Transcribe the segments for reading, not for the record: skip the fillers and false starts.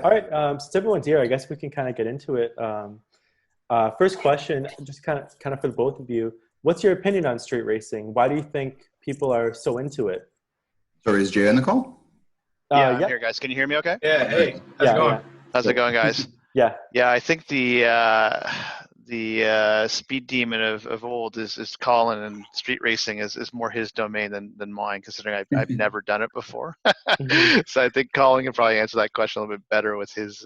All right. Since everyone's here, I guess we can kind of get into it. First question, just kind of for the both of you. What's your opinion on street racing? Why do you think people are so into it? Sorry, is Jay on the call? Yeah, I'm Yeah, here, guys. Can you hear me okay? Yeah, hey, how's it yeah, going? yeah, How's it going, guys? yeah. Yeah, I think the speed demon of old is Colin, and street racing is more his domain than mine, considering I've never done it before. Mhm. So I think Colin can probably answer that question a little bit better with his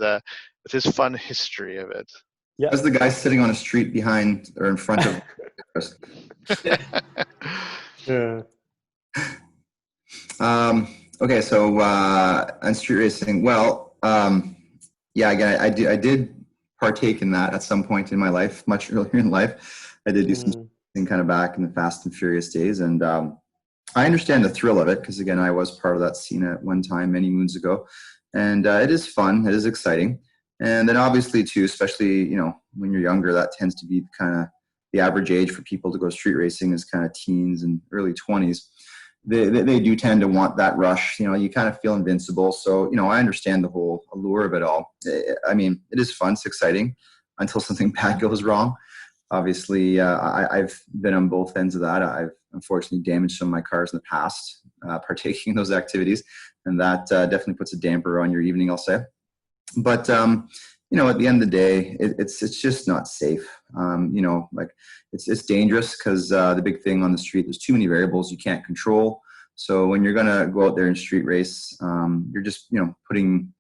fun history of it. Yeah. That's the guy sitting on a street behind or in front of us. Yeah. Okay, so on street racing, well, yeah, again, I did partake in that at some point in my life, much earlier in life. I did do some kind of back in the Fast and Furious days, and I understand the thrill of it because, again, I was part of that scene at one time many moons ago, and it is fun, it is exciting, and then obviously too, especially when you're younger, that tends to be kind of the average age for people to go street racing is kind of teens and early 20s. They do tend to want that rush. You kind of feel invincible. So, I understand the whole allure of it all. I mean, it is fun. It's exciting until something bad goes wrong. Obviously, I've been on both ends of that. I've unfortunately damaged some of my cars in the past, partaking in those activities. And that definitely puts a damper on your evening, I'll say. But, at the end of the day, it's just not safe. It's dangerous because the big thing on the street, there's too many variables you can't control. So when you're going to go out there and street race, you're just, putting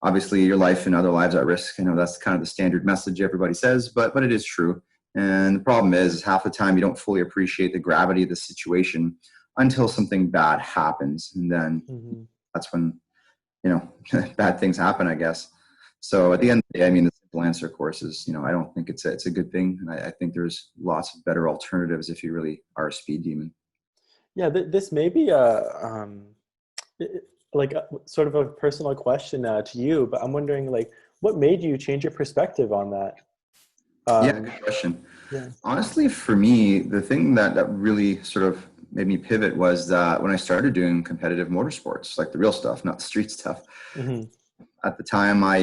obviously your life and other lives at risk. I know that's kind of the standard message everybody says, but it is true. And the problem is half the time you don't fully appreciate the gravity of the situation until something bad happens. And then that's when, bad things happen, I guess. So at the end of the day, I mean, the simple answer, of course, is, I don't think it's a good thing. And I think there's lots of better alternatives if you really are a speed demon. Yeah, this may be sort of a personal question to you, but I'm wondering, what made you change your perspective on that? Yeah, good question. Yeah. Honestly, for me, the thing that really sort of made me pivot was that when I started doing competitive motorsports, like the real stuff, not the street stuff. Mm-hmm. At the time, I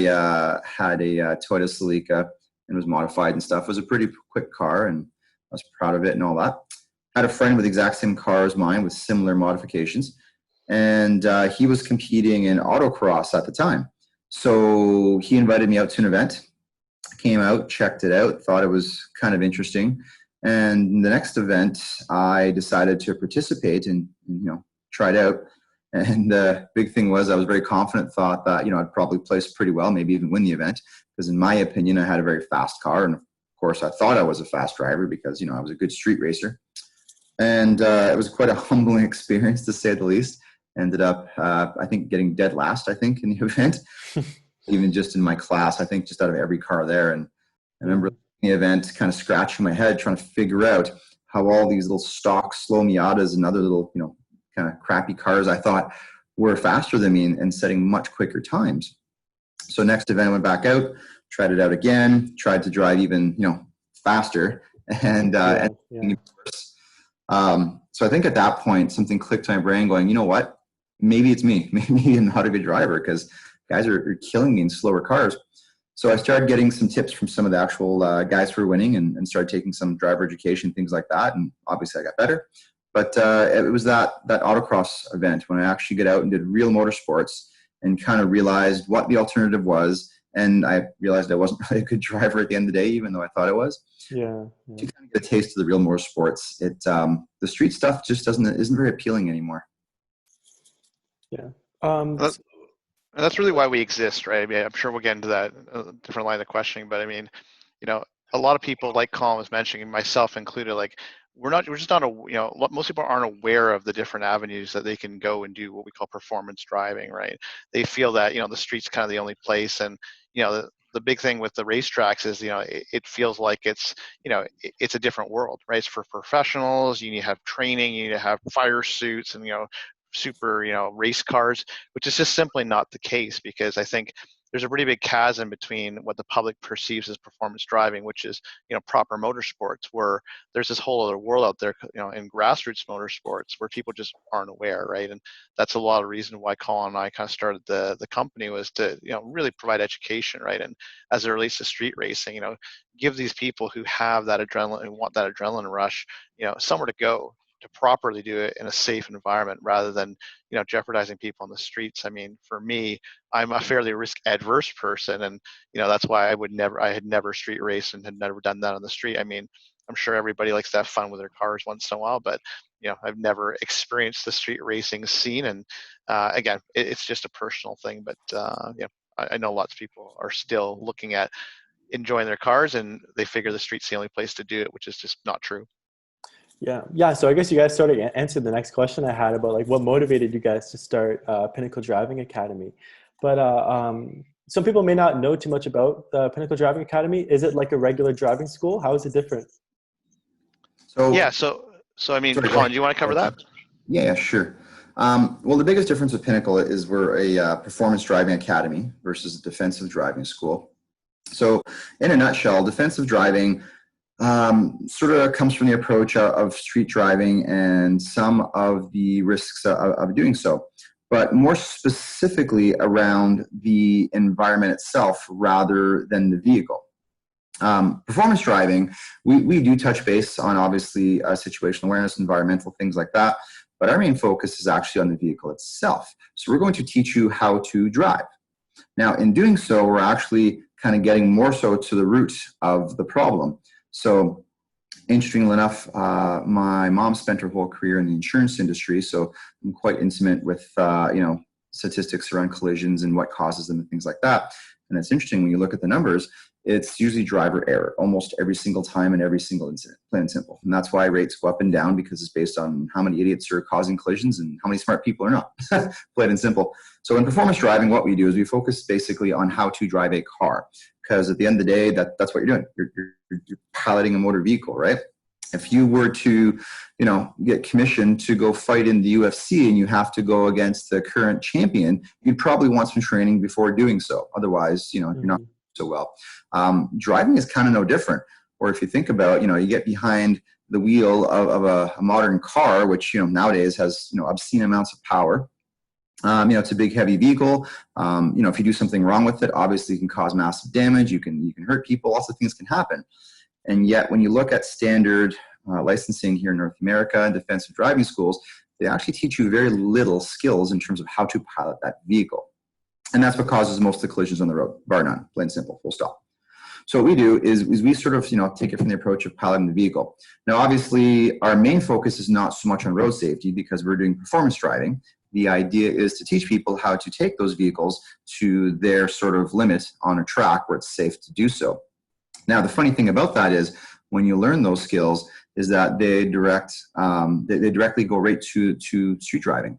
had a Toyota Celica and was modified and stuff. It was a pretty quick car, and I was proud of it and all that. I had a friend with the exact same car as mine with similar modifications, and he was competing in autocross at the time. So he invited me out to an event. Came out, checked it out, thought it was kind of interesting. And the next event, I decided to participate and try it out. And the big thing was I was very confident, thought that, I'd probably place pretty well, maybe even win the event. Because in my opinion, I had a very fast car. And of course, I thought I was a fast driver because, I was a good street racer. And it was quite a humbling experience, to say the least. Ended up, I think, getting dead last, in the event. Even just in my class, I think just out of every car there. And I remember the event kind of scratching my head, trying to figure out how all these little stock slow Miatas and other little, kind of crappy cars I thought were faster than me and setting much quicker times. So next event I went back out, tried it out again, tried to drive even, faster and worse. So I think at that point, something clicked in my brain going, you know what, maybe it's me. Maybe I'm not a good driver because guys are killing me in slower cars. So I started getting some tips from some of the actual guys who were winning and started taking some driver education, things like that. And obviously I got better. But it was that autocross event when I actually got out and did real motorsports and kind of realized what the alternative was. And I realized I wasn't really a good driver at the end of the day, even though I thought I was. Yeah. To kind of get a taste of the real motorsports, the street stuff just isn't very appealing anymore. Yeah. That's really why we exist, right? I mean, I'm sure we'll get into that different line of questioning, but I mean, a lot of people, like Colin was mentioning, myself included, we're just not most people aren't aware of the different avenues that they can go and do what we call performance driving, right? They feel that, the street's kind of the only place. And, the big thing with the racetracks is, it feels like it's a different world, right? It's for professionals. You need to have training, you need to have fire suits and, super, race cars, which is just simply not the case, because I think there's a pretty big chasm between what the public perceives as performance driving, which is, proper motorsports, where there's this whole other world out there, in grassroots motorsports where people just aren't aware, right? And that's a lot of reason why Colin and I kind of started the company, was to, really provide education, right? And as it relates to street racing, give these people who have that adrenaline and want that adrenaline rush, somewhere to go to properly do it in a safe environment, rather than, jeopardizing people on the streets. I mean, for me, I'm a fairly risk adverse person, and that's why I had never street raced and had never done that on the street. I mean, I'm sure everybody likes to have fun with their cars once in a while, but I've never experienced the street racing scene. And again, it's just a personal thing, but I know lots of people are still looking at enjoying their cars, and they figure the street's the only place to do it, which is just not true. Yeah. So I guess you guys sort of answered the next question I had about like what motivated you guys to start Pinnacle Driving Academy. But some people may not know too much about the Pinnacle Driving Academy. Is it like a regular driving school? How is it different? So I mean, Colin, do you want to cover that? Yeah, sure. Well, the biggest difference with Pinnacle is we're a performance driving academy versus a defensive driving school. So in a nutshell, defensive driving sort of comes from the approach of street driving and some of the risks of doing so, but more specifically around the environment itself rather than the vehicle. Performance driving, we do touch base on obviously situational awareness, environmental things like that, but our main focus is actually on the vehicle itself. So we're going to teach you how to drive. Now, in doing so, we're actually kind of getting more so to the root of the problem. So interestingly enough, my mom spent her whole career in the insurance industry, so I'm quite intimate with, statistics around collisions and what causes them and things like that. And it's interesting when you look at the numbers, it's usually driver error almost every single time in every single incident, plain and simple. And that's why rates go up and down, because it's based on how many idiots are causing collisions and how many smart people are not, plain and simple. So in performance driving, what we do is we focus basically on how to drive a car, because at the end of the day, that's what you're doing. You're piloting a motor vehicle, right? If you were to, get commissioned to go fight in the UFC and you have to go against the current champion, you'd probably want some training before doing so. Otherwise, you're not so well. Driving is kind of no different. Or if you think about, you get behind the wheel of a modern car, which, nowadays has, obscene amounts of power. It's a big, heavy vehicle. If you do something wrong with it, obviously you can cause massive damage. You can hurt people. Lots of things can happen. And yet, when you look at standard licensing here in North America and defensive driving schools, they actually teach you very little skills in terms of how to pilot that vehicle. And that's what causes most of the collisions on the road, bar none, plain and simple, full stop. So what we do is we sort of, take it from the approach of piloting the vehicle. Now, obviously, our main focus is not so much on road safety because we're doing performance driving. The idea is to teach people how to take those vehicles to their sort of limit on a track where it's safe to do so. Now, the funny thing about that is when you learn those skills is that they directly go right to street driving.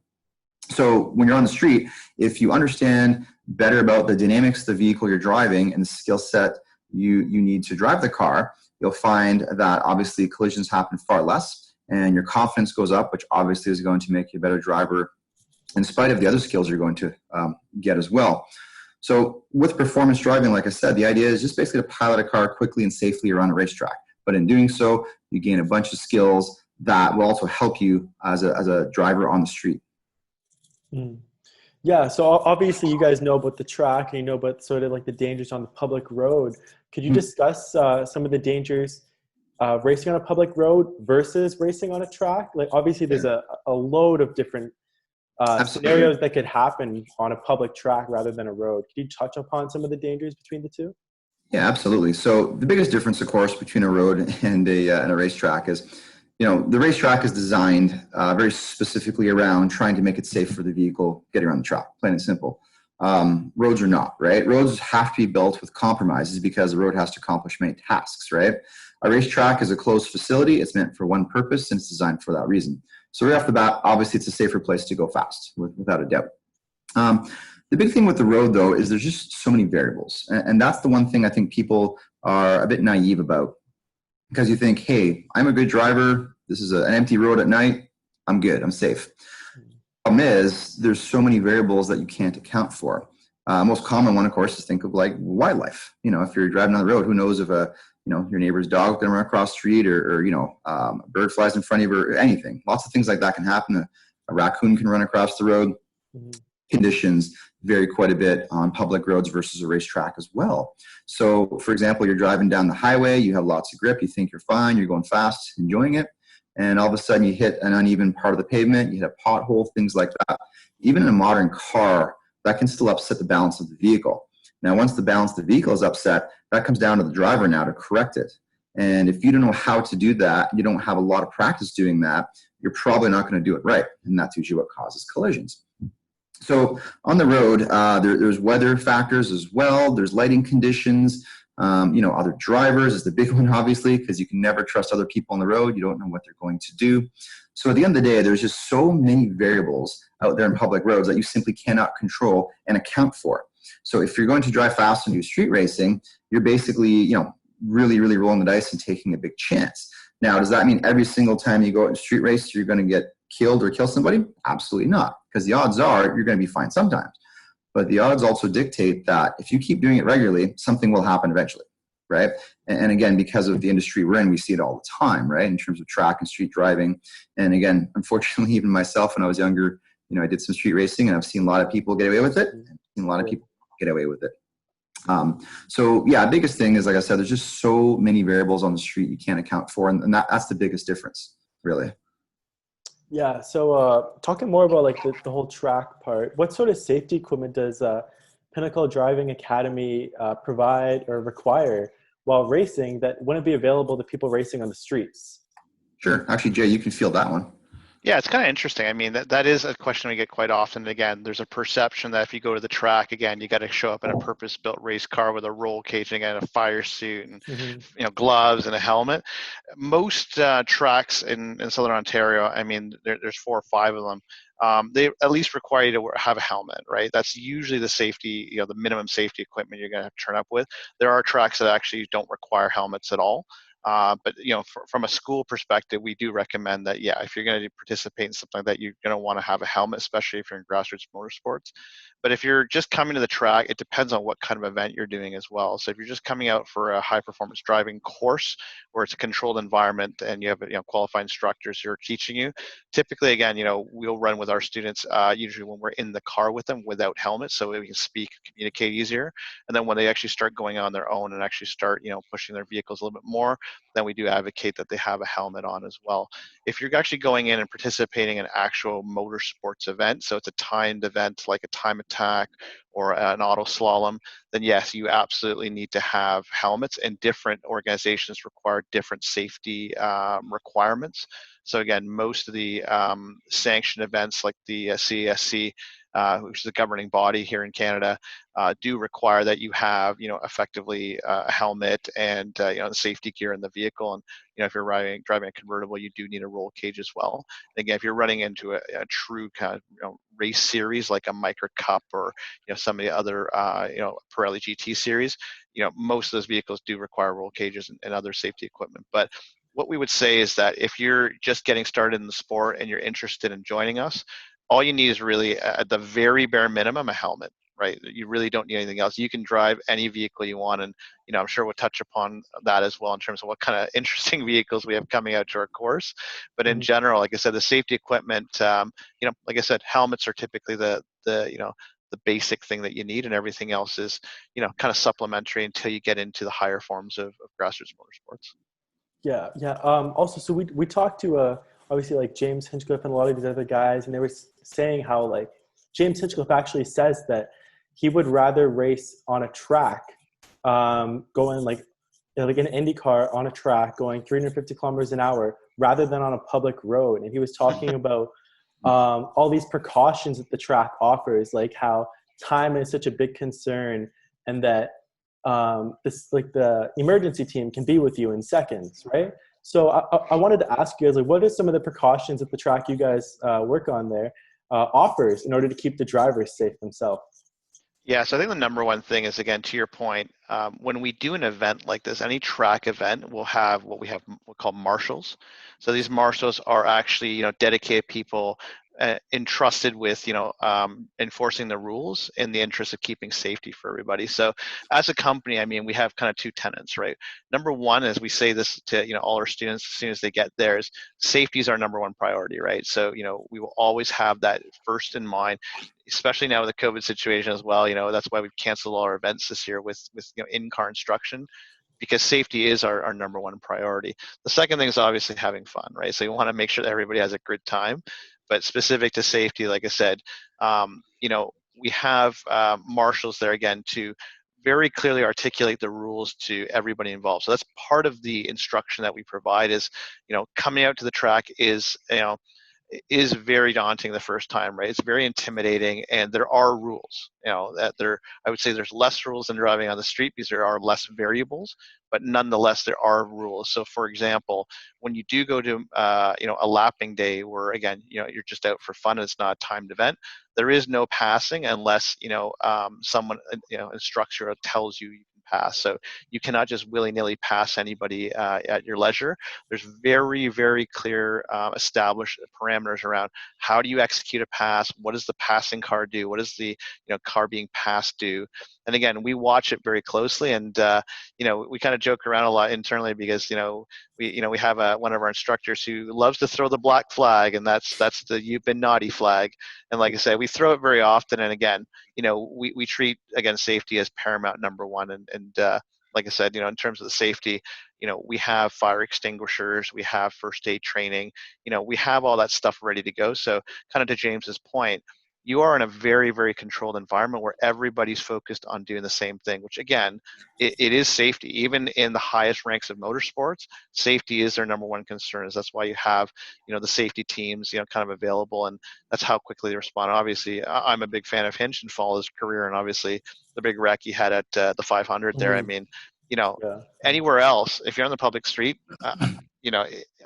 So when you're on the street, if you understand better about the dynamics of the vehicle you're driving and the skill set you need to drive the car, you'll find that obviously collisions happen far less and your confidence goes up, which obviously is going to make you a better driver in spite of the other skills you're going to get as well. So with performance driving, like I said, the idea is just basically to pilot a car quickly and safely around a racetrack. But in doing so, you gain a bunch of skills that will also help you as a driver on the street. Mm. Yeah, so obviously you guys know about the track and you know about sort of like the dangers on the public road. Could you discuss some of the dangers racing on a public road versus racing on a track? Like obviously there's a load of different scenarios that could happen on a public track rather than a road. Could you touch upon some of the dangers between the two? Yeah, absolutely. So the biggest difference, of course, between a road and a racetrack is, the racetrack is designed very specifically around trying to make it safe for the vehicle getting around the track, plain and simple. Roads are not, right? Roads have to be built with compromises because the road has to accomplish many tasks, right? A racetrack is a closed facility. It's meant for one purpose and it's designed for that reason. So right off the bat, obviously it's a safer place to go fast, without a doubt. The big thing with the road, though, is there's just so many variables. And that's the one thing I think people are a bit naive about. Because you think, hey, I'm a good driver. This is an empty road at night. I'm good. I'm safe. Problem is, there's so many variables that you can't account for. Most common one, of course, is think of like wildlife. If you're driving on the road, who knows if your neighbor's dog going to run across the street, or a bird flies in front of you, or anything. Lots of things like that can happen. A raccoon can run across the road. Mhm. Conditions vary quite a bit on public roads versus a racetrack as well. So, for example, you're driving down the highway, you have lots of grip, you think you're fine, you're going fast, enjoying it, and all of a sudden you hit an uneven part of the pavement, you hit a pothole, things like that. Even in a modern car, that can still upset the balance of the vehicle. Now, once the balance of the vehicle is upset, that comes down to the driver now to correct it. And if you don't know how to do that, you don't have a lot of practice doing that, you're probably not going to do it right. And that's usually what causes collisions. So on the road, there's weather factors as well. There's lighting conditions. Other drivers is the big one, obviously, because you can never trust other people on the road. You don't know what they're going to do. So at the end of the day, there's just so many variables out there in public roads that you simply cannot control and account for. So if you're going to drive fast and do street racing, you're basically, really, really rolling the dice and taking a big chance. Now, does that mean every single time you go out in street race, you're going to get killed or kill somebody? Absolutely not, because the odds are you're going to be fine sometimes. But the odds also dictate that if you keep doing it regularly, something will happen eventually, right? And again, because of the industry we're in, we see it all the time, right, in terms of track and street driving. And again, unfortunately, even myself, when I was younger, I did some street racing, and I've seen a lot of people get away with it, and seen a lot of people get away with it. Biggest thing is, like I said, there's just so many variables on the street you can't account for, and that's the biggest difference, really. Yeah. So talking more about like the whole track part, what sort of safety equipment does Pinnacle Driving Academy provide or require while racing that wouldn't be available to people racing on the streets? Sure. Actually, Jay, you can field that one. Yeah, it's kind of interesting. I mean, that is a question we get quite often. And again, there's a perception that if you go to the track, again, you got to show up in a purpose-built race car with a roll cage and again, a fire suit and gloves and a helmet. Most tracks in Southern Ontario, I mean, there's 4 or 5 of them. They at least require you to have a helmet, right? That's usually the safety, the minimum safety equipment you're going to have to turn up with. There are tracks that actually don't require helmets at all. But from a school perspective, we do recommend that, if you're going to participate in something like that, you're going to want to have a helmet, especially if you're in grassroots motorsports. But if you're just coming to the track, it depends on what kind of event you're doing as well. So if you're just coming out for a high performance driving course where it's a controlled environment and you have qualified instructors who are teaching you, typically, again, we'll run with our students usually when we're in the car with them without helmets, so we can speak, communicate easier. And then when they actually start going on their own and actually start pushing their vehicles a little bit more, then we do advocate that they have a helmet on as well. If you're actually going in and participating in an actual motorsports event, so it's a timed event like a time attack or an auto slalom, then yes, you absolutely need to have helmets, and different organizations require different safety requirements. So again, most of the sanctioned events like the CASC, which is the governing body here in Canada, do require that you have, effectively a helmet and the safety gear in the vehicle. And if you're driving a convertible, you do need a roll cage as well. And again, if you're running into a true kind of race series like a Micra Cup or some of the other Pirelli GT series, most of those vehicles do require roll cages and other safety equipment. But what we would say is that if you're just getting started in the sport and you're interested in joining us, all you need is really, at the very bare minimum, a helmet, right? You really don't need anything else. You can drive any vehicle you want, and I'm sure we'll touch upon that as well in terms of what kind of interesting vehicles we have coming out to our course. But in general, like I said, the safety equipment, like I said, helmets are typically the basic thing that you need, and everything else is kind of supplementary until you get into the higher forms of grassroots motorsports. Yeah. Also, so we talked to obviously like James Hinchcliffe and a lot of these other guys, and they were saying how like James Hinchcliffe actually says that he would rather race on a track, going like an Indy car on a track going 350 kilometers an hour rather than on a public road. And he was talking about all these precautions that the track offers, like how time is such a big concern, and that this like the emergency team can be with you in seconds, right? So I wanted to ask you guys, like, what are some of the precautions that the track you guys work on there offers in order to keep the drivers safe themselves? Yeah, so I think the number one thing is, again, to your point, when we do an event like this, any track event, we'll have what we call marshals. So these marshals are actually, dedicated people entrusted with, enforcing the rules in the interest of keeping safety for everybody. So as a company, I mean, we have kind of two tenets, right? Number one is we say this to, all our students as soon as they get there is safety is our number one priority, right? So, we will always have that first in mind, especially now with the COVID situation as well. That's why we've canceled all our events this year with in-car instruction, because safety is our number one priority. The second thing is obviously having fun, right? So you want to make sure that everybody has a good time. But specific to safety, like I said, we have marshals there again to very clearly articulate the rules to everybody involved. So that's part of the instruction that we provide is, coming out to the track is very daunting the first time, right? It's very intimidating, and there are rules. I would say there's less rules than driving on the street because there are less variables, but nonetheless there are rules. So, for example, when you do go to a lapping day where again you're just out for fun and it's not a timed event, there is no passing unless someone instructs you or tells you can pass. So you cannot just willy-nilly pass anybody at your leisure. There's very, very clear established parameters around how do you execute a pass, what does the passing car do, what does the car being passed do. And again, we watch it very closely, and we kind of joke around a lot internally because we have one of our instructors who loves to throw the black flag, and that's the "you've been naughty" flag. And like I said, we throw it very often. And again, we treat safety as paramount number one. And like I said, in terms of the safety, we have fire extinguishers, we have first aid training, we have all that stuff ready to go. So kind of to James's point, you are in a very, very controlled environment where everybody's focused on doing the same thing, which again, it is safety. Even in the highest ranks of motorsports, safety is their number one concern. That's why you have, the safety teams, kind of available, and that's how quickly they respond. Obviously, I'm a big fan of Hinch and follow his career, and obviously the big wreck he had at the 500 there. I mean, anywhere else, if you're on the public street,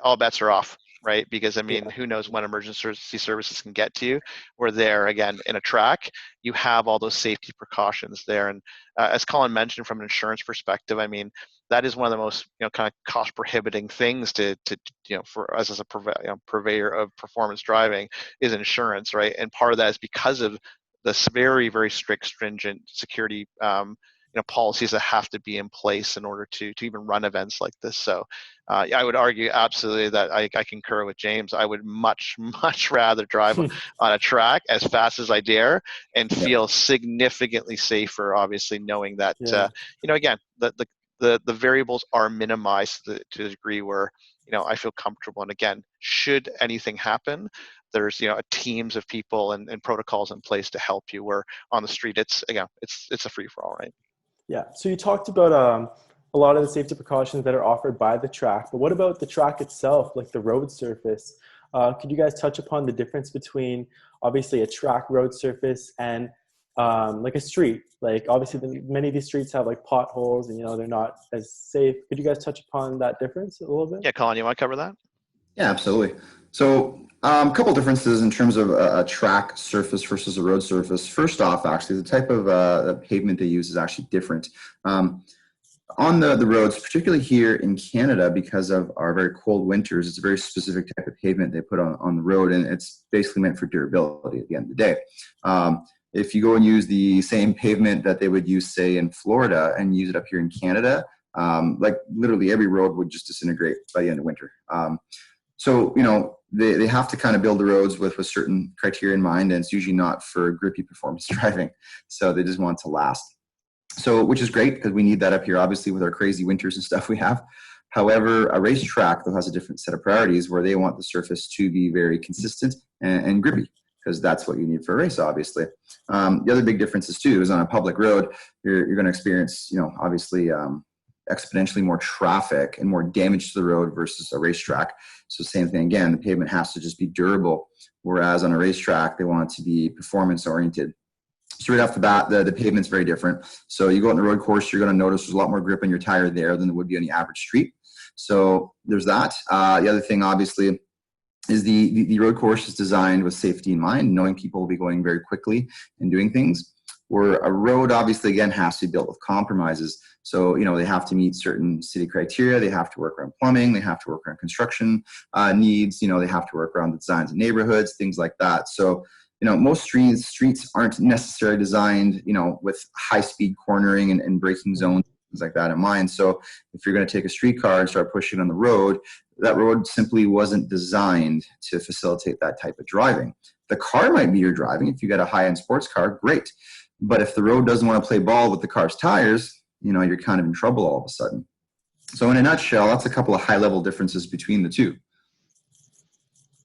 all bets are off. Right? Because I mean, who knows when emergency services can get to you. We're there again in a track. You have all those safety precautions there, and as Colin mentioned, from an insurance perspective, I mean, that is one of the most kind of cost prohibiting things to for us as a purveyor of performance driving is insurance, right? And part of that is because of this very, very strict, stringent security policies that have to be in place in order to even run events like this. So I would argue absolutely that I concur with James. I would much rather drive on a track as fast as I dare and feel significantly safer, obviously knowing that, again, the variables are minimized to the degree where, I feel comfortable. And again, should anything happen, there's teams of people and protocols in place to help you, where on the street it's a free-for-all, right? Yeah. So you talked about a lot of the safety precautions that are offered by the track, but what about the track itself, like the road surface? Could you guys touch upon the difference between obviously a track road surface and like a street? Like obviously many of these streets have like potholes and they're not as safe. Could you guys touch upon that difference a little bit? Yeah, Colin, you want to cover that? Yeah, absolutely. So a couple differences in terms of a track surface versus a road surface. First off, actually, the type of pavement they use is actually different. On the roads, particularly here in Canada, because of our very cold winters, it's a very specific type of pavement they put on the road, and it's basically meant for durability at the end of the day. If you go and use the same pavement that they would use, say, in Florida and use it up here in Canada, like literally every road would just disintegrate by the end of winter. So, they have to kind of build the roads with certain criteria in mind, and it's usually not for grippy performance driving. So they just want it to last. So, which is great because we need that up here, obviously, with our crazy winters and stuff we have. However, a racetrack, though, has a different set of priorities where they want the surface to be very consistent and grippy, because that's what you need for a race, obviously. The other big differences, too, is on a public road, you're going to experience, obviously, exponentially more traffic and more damage to the road versus a racetrack. So same thing again, the pavement has to just be durable, whereas on a racetrack they want it to be performance oriented. So right off the bat, the pavement's very different. So you go on the road course, you're going to notice there's a lot more grip on your tire there than there would be on the average street. So there's that. The other thing, obviously, is the road course is designed with safety in mind, knowing people will be going very quickly and doing things. Where a road obviously, again, has to be built with compromises. So, they have to meet certain city criteria. They have to work around plumbing. They have to work around construction needs. They have to work around the designs of neighborhoods, things like that. So, most streets aren't necessarily designed, with high-speed cornering and braking zones, things like that in mind. So if you're going to take a streetcar and start pushing on the road, that road simply wasn't designed to facilitate that type of driving. The car might be your driving. If you got a high-end sports car, great. But if the road doesn't want to play ball with the car's tires, you're kind of in trouble all of a sudden. So in a nutshell, that's a couple of high-level differences between the two.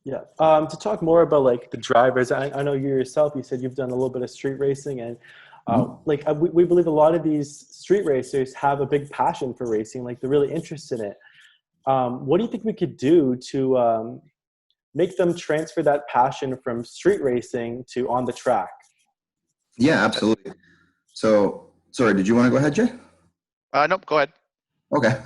Yeah. To talk more about like the drivers, I know you yourself, you said you've done a little bit of street racing, and we believe a lot of these street racers have a big passion for racing. Like they're really interested in it. What do you think we could do to make them transfer that passion from street racing to on the track? Yeah, absolutely. So, sorry, did you want to go ahead, Jay? Nope, go ahead. Okay.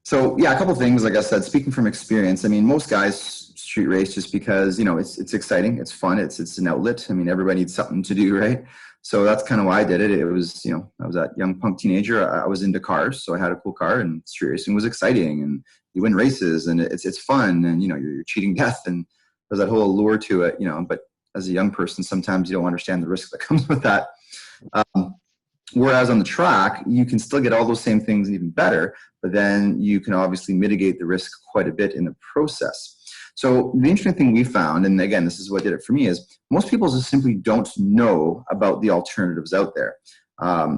So yeah, a couple of things, like I said, speaking from experience, I mean, most guys street race just because, it's exciting. It's fun. It's an outlet. I mean, everybody needs something to do, right? So that's kind of why I did it. It was, I was that young punk teenager. I was into cars. So I had a cool car, and street racing was exciting, and you win races, and it's fun, and, you're cheating death, and there's that whole allure to it, but as a young person, sometimes you don't understand the risk that comes with that. Whereas on the track, you can still get all those same things and even better, but then you can obviously mitigate the risk quite a bit in the process. So the interesting thing we found, and again, this is what did it for me, is most people just simply don't know about the alternatives out there.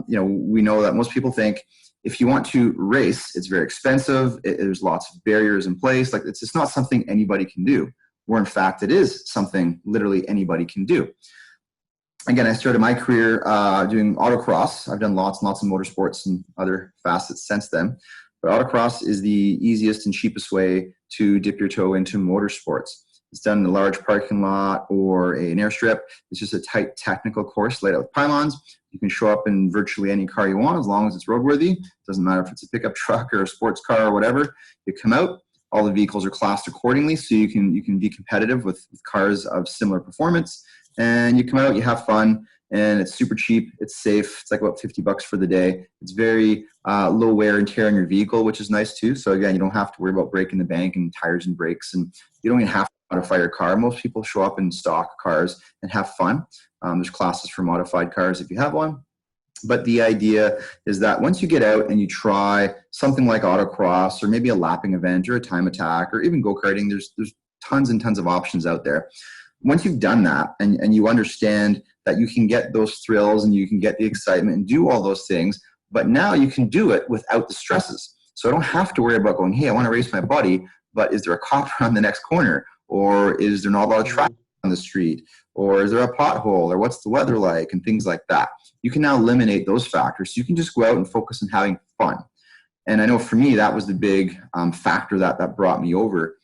We know that most people think if you want to race, it's very expensive. There's lots of barriers in place. Like it's just not something anybody can do. Where in fact, it is something literally anybody can do. Again, I started my career doing autocross. I've done lots and lots of motorsports and other facets since then. But autocross is the easiest and cheapest way to dip your toe into motorsports. It's done in a large parking lot or an airstrip. It's just a tight technical course laid out with pylons. You can show up in virtually any car you want as long as it's roadworthy. It doesn't matter if it's a pickup truck or a sports car or whatever. You come out. All the vehicles are classed accordingly, so you can be competitive with cars of similar performance. And you come out, you have fun, and it's super cheap. It's safe. It's like about $50 for the day. It's very low wear and tear on your vehicle, which is nice too. So again, you don't have to worry about breaking the bank and tires and brakes, and you don't even have to modify your car. Most people show up in stock cars and have fun. There's classes for modified cars if you have one. But the idea is that once you get out and you try something like autocross or maybe a lapping event or a time attack or even go-karting, there's tons and tons of options out there. Once you've done that and you understand that you can get those thrills and you can get the excitement and do all those things, but now you can do it without the stresses. So I don't have to worry about going, hey, I want to race my buddy, but is there a cop around the next corner? Or is there not a lot of traffic on the street? Or is there a pothole? Or what's the weather like? And things like that. You can now eliminate those factors. So you can just go out and focus on having fun. And I know for me, that was the big factor that brought me over,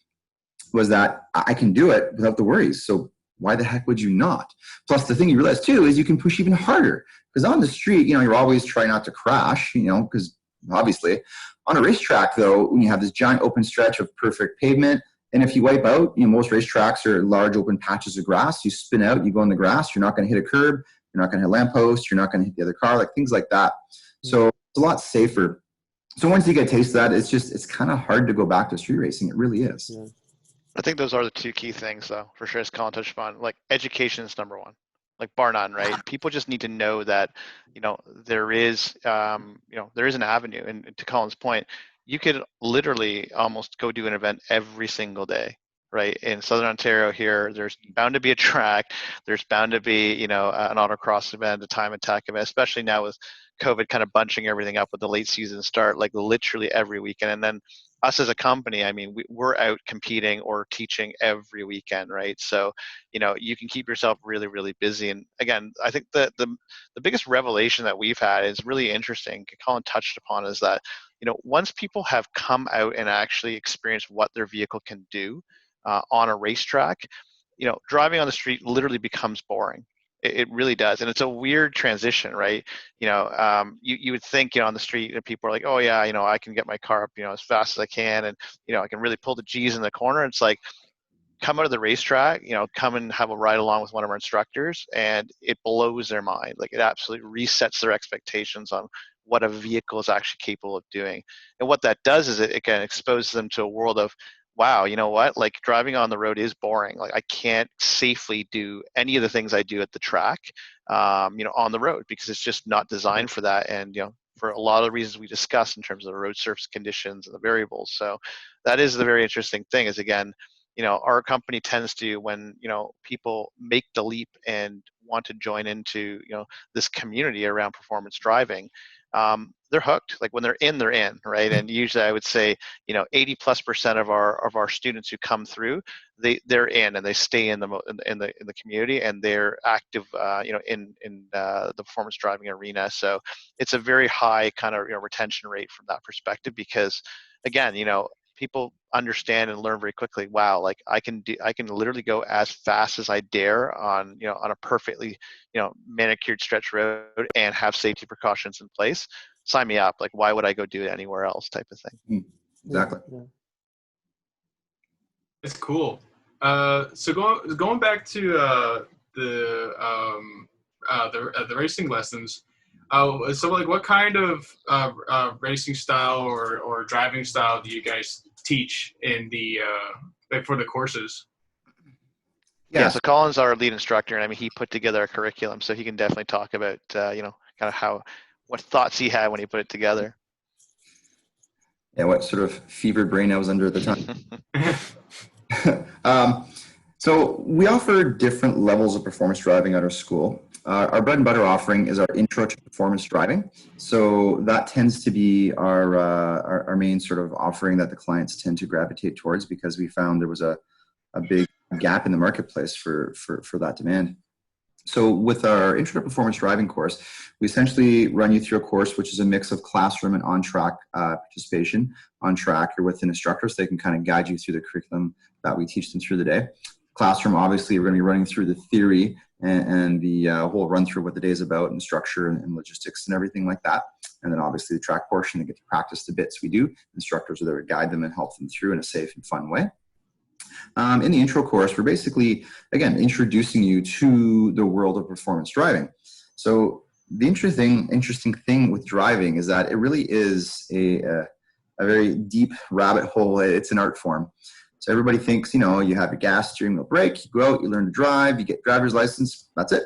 was that I can do it without the worries. So why the heck would you not? Plus, the thing you realize too is you can push even harder, because on the street, you're always trying not to crash, because obviously on a racetrack though, when you have this giant open stretch of perfect pavement, and if you wipe out, most racetracks are large open patches of grass. You spin out, you go in the grass, you're not going to hit a curb, you're not going to hit a lamppost, you're not going to hit the other car, like things like that. So it's a lot safer. So once you get a taste of that, it's kind of hard to go back to street racing. It really is. Yeah. I think those are the two key things, though, for sure, as Colin touched upon. Like, education is number one, like bar none, right? People just need to know that, there is, there is an avenue. And to Colin's point, you could literally almost go do an event every single day, right? In Southern Ontario here, there's bound to be a track. There's bound to be, an autocross event, a time attack event, especially now with COVID kind of bunching everything up with the late season start, like literally every weekend. And then us as a company, I mean, we're out competing or teaching every weekend, right? So, you can keep yourself really, really busy. And again, I think the biggest revelation that we've had is really interesting. Colin touched upon is that, once people have come out and actually experienced what their vehicle can do on a racetrack, driving on the street literally becomes boring. It really does. And it's a weird transition, right? You would think, on the street, people are like, oh yeah, I can get my car up, as fast as I can. And, I can really pull the G's in the corner. It's like, come out of the racetrack, come and have a ride along with one of our instructors, and it blows their mind. Like, it absolutely resets their expectations on what a vehicle is actually capable of doing. And what that does is it, again, exposes them to a world of, wow, you know what? Like, driving on the road is boring. Like, I can't safely do any of the things I do at the track, on the road, because it's just not designed for that. And, for a lot of the reasons we discussed in terms of the road surface conditions and the variables. So that is the very interesting thing is, again, our company tends to, when, people make the leap and want to join into, this community around performance driving, they're hooked. Like, when they're in, right? And usually I would say, 80+% of our students who come through, they're in and they stay in the community, and they're active, in the performance driving arena. So it's a very high kind of, retention rate from that perspective, because, again, people understand and learn very quickly. Wow, like, I can literally go as fast as I dare on a perfectly manicured stretch road and have safety precautions in place. Sign me up. Like, why would I go do it anywhere else, type of thing. Exactly. Yeah. It's cool. So going back to the racing lessons. So, like, what kind of racing style or driving style do you guys teach in the for the courses? Yeah, so Colin's our lead instructor, and I mean, he put together a curriculum, so he can definitely talk about kind of what thoughts he had when he put it together. Yeah, what sort of fevered brain I was under at the time. So we offer different levels of performance driving at our school. Our bread and butter offering is our intro to performance driving. So that tends to be our main sort of offering that the clients tend to gravitate towards, because we found there was a big gap in the marketplace for that demand. So with our intro to performance driving course, we essentially run you through a course which is a mix of classroom and on-track participation. On track, you're with an instructor, so they can kind of guide you through the curriculum that we teach them through the day. Classroom, obviously, we're going to be running through the theory and the whole run through what the day is about, and structure and logistics and everything like that. And then obviously the track portion, they get to practice the bits we do. Instructors are there to guide them and help them through in a safe and fun way. In the intro course, we're basically, again, introducing you to the world of performance driving. So the interesting thing with driving is that it really is a very deep rabbit hole. It's an art form. So everybody thinks, you have your gas, steering wheel, brake, you go out, you learn to drive, you get driver's license, that's it.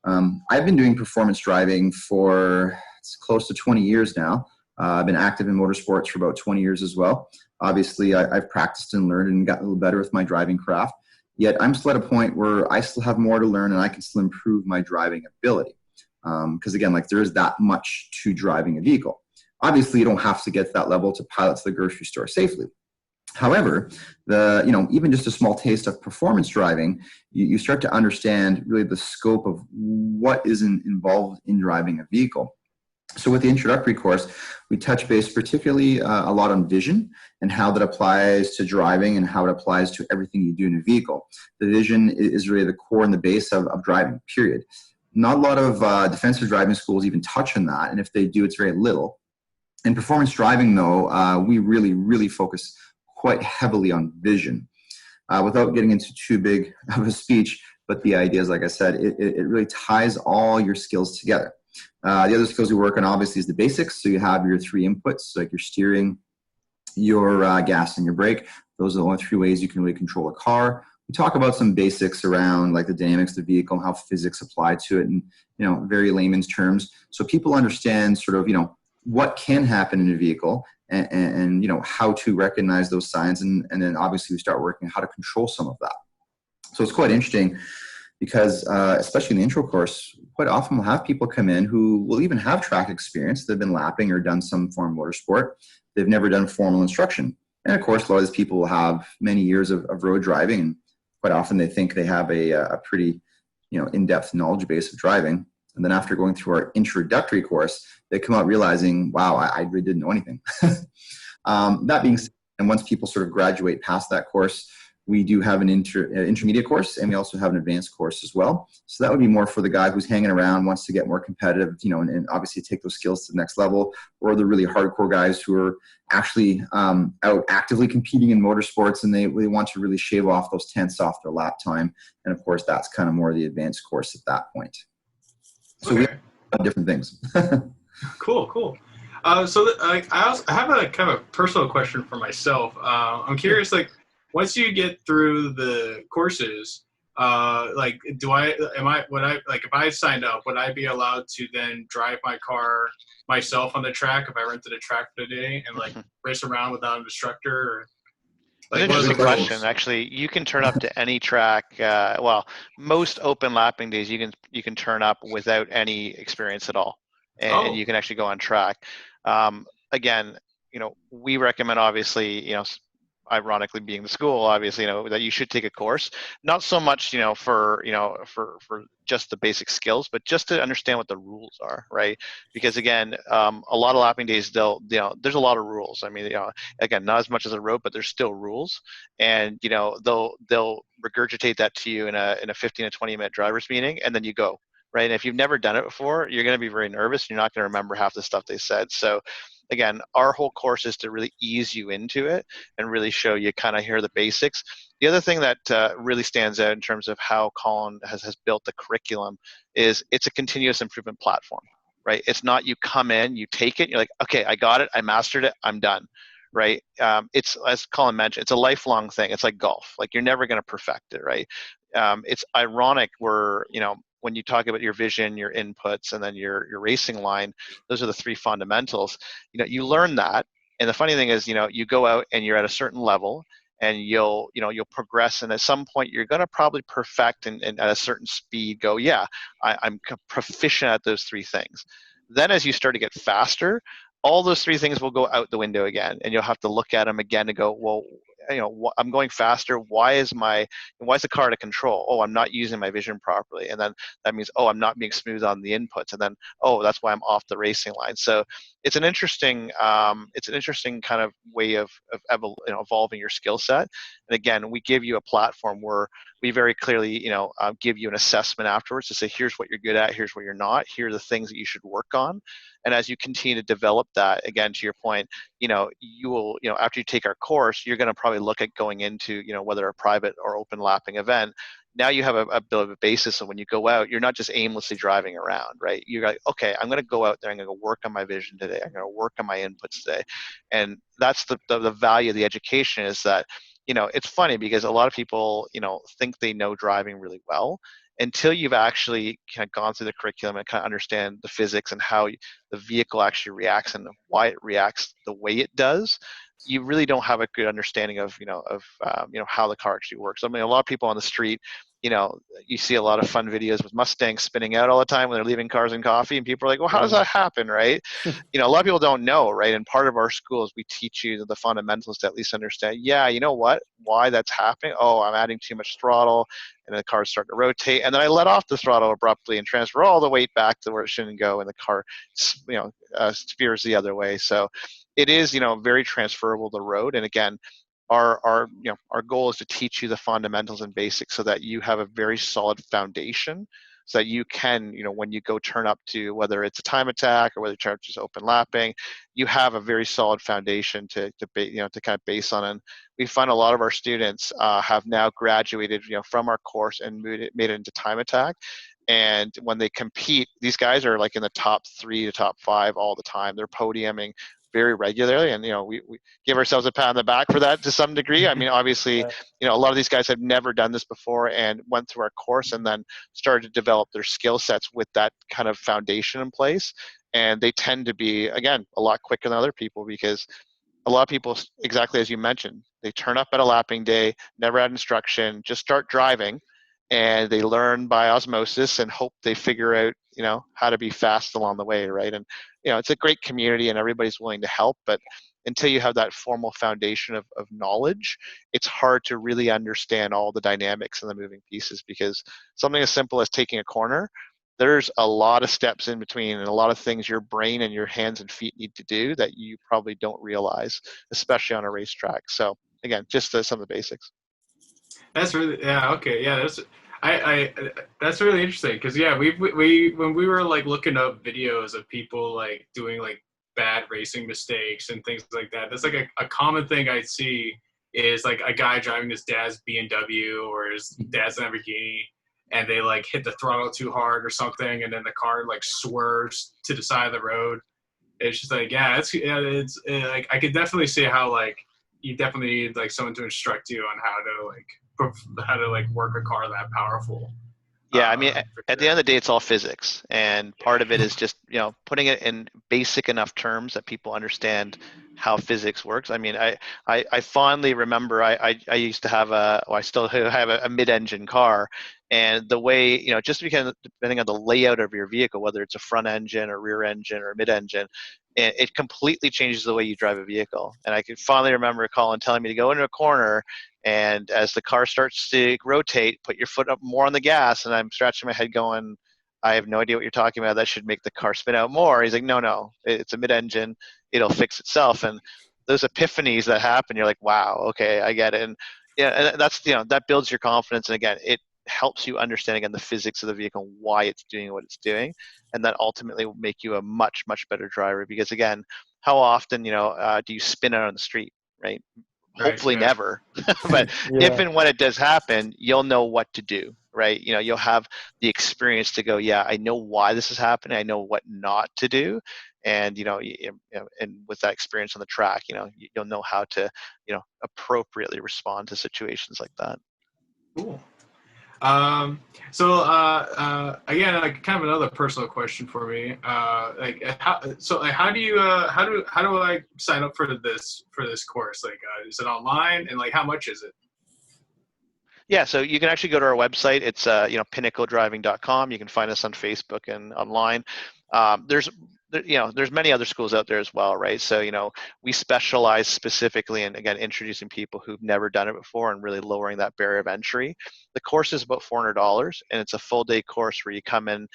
I've been doing performance driving for close to 20 years now. I've been active in motorsports for about 20 years as well. Obviously, I've practiced and learned and got a little better with my driving craft. Yet I'm still at a point where I still have more to learn, and I can still improve my driving ability. Because again, like, there is that much to driving a vehicle. Obviously, you don't have to get to that level to pilot to the grocery store safely. However, even just a small taste of performance driving, you start to understand really the scope of what is involved in driving a vehicle. So with the introductory course, we touch base particularly a lot on vision and how that applies to driving and how it applies to everything you do in a vehicle. The vision is really the core and the base of driving, period. Not a lot of defensive driving schools even touch on that, and if they do, it's very little. In performance driving, though, we really, really focus quite heavily on vision. Without getting into too big of a speech, but the idea is, like I said, it really ties all your skills together. The other skills we work on, obviously, is the basics. So you have your three inputs, like your steering, your gas, and your brake. Those are the only three ways you can really control a car. We talk about some basics around, like, the dynamics of the vehicle and how physics apply to it in, very layman's terms. So people understand sort of, what can happen in a vehicle and how to recognize those signs. And then obviously we start working on how to control some of that. So it's quite interesting because, especially in the intro course, quite often we'll have people come in who will even have track experience. They've been lapping or done some form of motorsport. They've never done formal instruction. And of course, a lot of these people will have many years of road driving, and quite often they think they have a pretty, in-depth knowledge base of driving. And then after going through our introductory course, they come out realizing, wow, I really didn't know anything. That being said, and once people sort of graduate past that course, we do have an intermediate course, and we also have an advanced course as well. So that would be more for the guy who's hanging around, wants to get more competitive, and obviously take those skills to the next level, or the really hardcore guys who are actually out actively competing in motorsports, and they want to really shave off those tenths off their lap time. And of course, that's kind of more the advanced course at that point. So we have different things. Cool. I have a kind of a personal question for myself. I'm curious, like, once you get through the courses, if I signed up, would I be allowed to then drive my car myself on the track if I rented a track for the day and like race around without an instructor? Or, like, an interesting question. Actually, you can turn up to any track. Most open lapping days, you can turn up without any experience at all, and you can actually go on track. Again, we recommend, obviously, ironically being the school, obviously, that you should take a course, not so much, for just the basic skills, but just to understand what the rules are, right? Because again, a lot of lapping days, there's a lot of rules. I mean, again, not as much as a road, but there's still rules, and they'll regurgitate that to you in a 15 to 20-minute driver's meeting, and then you go, right? And if you've never done it before, you're going to be very nervous. You're not going to remember half the stuff they said. So again, our whole course is to really ease you into it and really show you kind of here are the basics. The other thing that really stands out in terms of how Colin has built the curriculum is it's a continuous improvement platform, right? It's not you come in, you take it, you're like, okay, I got it, I mastered it, I'm done, right? It's, as Colin mentioned, it's a lifelong thing. It's like golf. Like, you're never going to perfect it, right? It's ironic where, when you talk about your vision, your inputs, and then your racing line, those are the three fundamentals. You learn that, and the funny thing is, you go out and you're at a certain level, and you'll progress, and at some point you're going to probably perfect and at a certain speed go, yeah, I'm proficient at those three things. Then as you start to get faster, all those three things will go out the window again, and you'll have to look at them again and go, well, I'm going faster. Why is the car out of control? Oh, I'm not using my vision properly. And then that means, oh, I'm not being smooth on the inputs. And then, oh, that's why I'm off the racing line. So it's an interesting kind of way of evolving your skill set. And again, we give you a platform where we very clearly, give you an assessment afterwards to say, here's what you're good at, here's what you're not, here are the things that you should work on. And as you continue to develop that, again, to your point, you will, after you take our course, you're going to probably look at going into, whether a private or open lapping event. Now you have a bit of a basis of when you go out, you're not just aimlessly driving around, right? You're like, okay, I'm going to go out there, I'm going to go work on my vision today, I'm going to work on my inputs today. And that's the value of the education, is that, it's funny because a lot of people, think they know driving really well until you've actually kind of gone through the curriculum and kind of understand the physics and how the vehicle actually reacts and why it reacts the way it does. You really don't have a good understanding of how the car actually works. I mean, a lot of people on the street, you see a lot of fun videos with Mustangs spinning out all the time when they're leaving Cars and Coffee, and people are like, well, how does that happen, right? A lot of people don't know, right? And part of our school is we teach you the fundamentals to at least understand, why that's happening. Oh, I'm adding too much throttle, and the car's starting to rotate, and then I let off the throttle abruptly and transfer all the weight back to where it shouldn't go, and the car, steers the other way. So it is, very transferable to the road. And again, our goal is to teach you the fundamentals and basics so that you have a very solid foundation, so that you can, when you go turn up to, whether it's a time attack or whether it's just open lapping, you have a very solid foundation to kind of base on. And we find a lot of our students have now graduated, from our course and made it into time attack. And when they compete, these guys are like in the top 3 to top 5 all the time. They're podiuming very regularly, and we give ourselves a pat on the back for that to some degree. I mean, obviously, a lot of these guys have never done this before and went through our course and then started to develop their skill sets with that kind of foundation in place. And they tend to be, again, a lot quicker than other people, because a lot of people, exactly as you mentioned, they turn up at a lapping day, never had instruction, just start driving, and they learn by osmosis and hope they figure out, how to be fast along the way, right? And it's a great community and everybody's willing to help, but until you have that formal foundation of knowledge, it's hard to really understand all the dynamics and the moving pieces, because something as simple as taking a corner, there's a lot of steps in between and a lot of things your brain and your hands and feet need to do that you probably don't realize, especially on a racetrack. So again, just some of the basics. That's really, yeah, okay, yeah. I that's really interesting because yeah, we when we were like looking up videos of people like doing like bad racing mistakes and things like that. That's like a common thing I see is like a guy driving his dad's BMW or his dad's Lamborghini, and they like hit the throttle too hard or something, and then the car like swerves to the side of the road. It's just like, it's like I could definitely see how like you definitely need like someone to instruct you on how to like work a car that powerful. Yeah, I mean, For at the sure. end of the day, it's all physics, and part of it Yeah. is just putting it in basic enough terms that people understand how physics works. I mean, I fondly remember I used to have I still have a mid-engine car, and the way just because depending on the layout of your vehicle, whether it's a front engine or rear engine or mid-engine, it completely changes the way you drive a vehicle. And I can fondly remember Colin telling me to go into a corner, and as the car starts to rotate, put your foot up more on the gas. And I'm scratching my head going, I have no idea what you're talking about. That should make the car spin out more. He's like, no, it's a mid-engine. It'll fix itself. And those epiphanies that happen, you're like, wow, okay, I get it. And yeah, and that's, that builds your confidence. And again, it helps you understand again the physics of the vehicle, why it's doing what it's doing. And that ultimately will make you a much, much better driver. Because again, how often, do you spin out on the street, right? Right. Hopefully Yeah. never, but if Yeah. and when it does happen, you'll know what to do, right? You'll have the experience to go, yeah, I know why this is happening. I know what not to do. And, and with that experience on the track, you'll know how to, appropriately respond to situations like that. Cool. Um, again, like kind of another personal question for me. How do you how do I sign up for this course? Like, is it online, and like how much is it? Yeah, so you can actually go to our website. It's pinnacledriving.com. You can find us on Facebook and online. There's many other schools out there as well, right? So we specialize specifically in, again, introducing people who've never done it before and really lowering that barrier of entry. The course is about $400, and it's a full day course where you come in,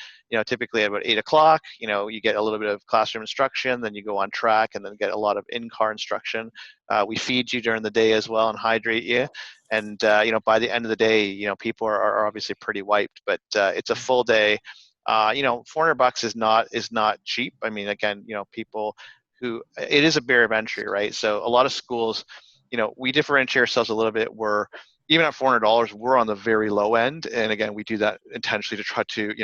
typically at about 8 o'clock. You get a little bit of classroom instruction, then you go on track, and then get a lot of in-car instruction. We feed you during the day as well and hydrate you. And by the end of the day, people are obviously pretty wiped. But it's a full day. $400 is not cheap. I mean, again, people who it is a barrier of entry, right? So a lot of schools, we differentiate ourselves a little bit. We're even at $400, we're on the very low end. And again, we do that intentionally to try to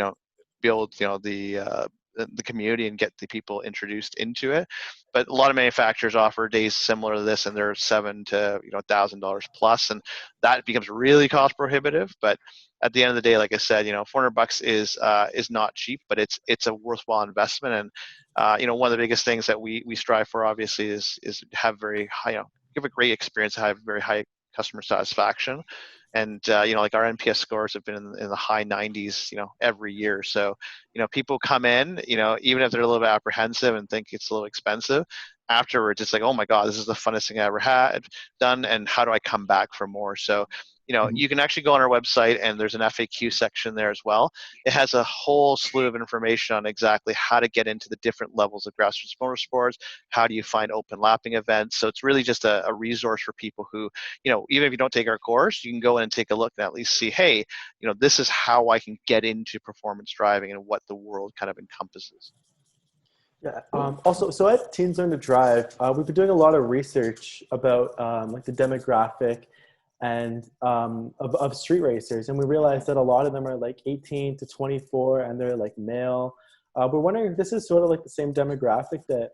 build the community and get the people introduced into it. But a lot of manufacturers offer days similar to this, and they're $7,000 to $1,000 plus, and that becomes really cost prohibitive. But at the end of the day, like I said, $400 is not cheap, but it's a worthwhile investment. And one of the biggest things that we strive for, obviously, is have very high, give a great experience, have very high customer satisfaction. And like our NPS scores have been in the high 90s, every year. So people come in, even if they're a little bit apprehensive and think it's a little expensive, afterwards it's like, oh my god, this is the funnest thing I ever had done, and how do I come back for more? So you can actually go on our website, and there's an FAQ section there as well. It has a whole slew of information on exactly how to get into the different levels of grassroots motorsports. How do you find open lapping events? So it's really just a resource for people who, even if you don't take our course, you can go in and take a look and at least see, hey, this is how I can get into performance driving and what the world kind of encompasses. Yeah. Also, so at Teens Learn to Drive, we've been doing a lot of research about like the demographic and of street racers, and we realized that a lot of them are like 18 to 24, and they're like male. We're wondering if this is sort of like the same demographic that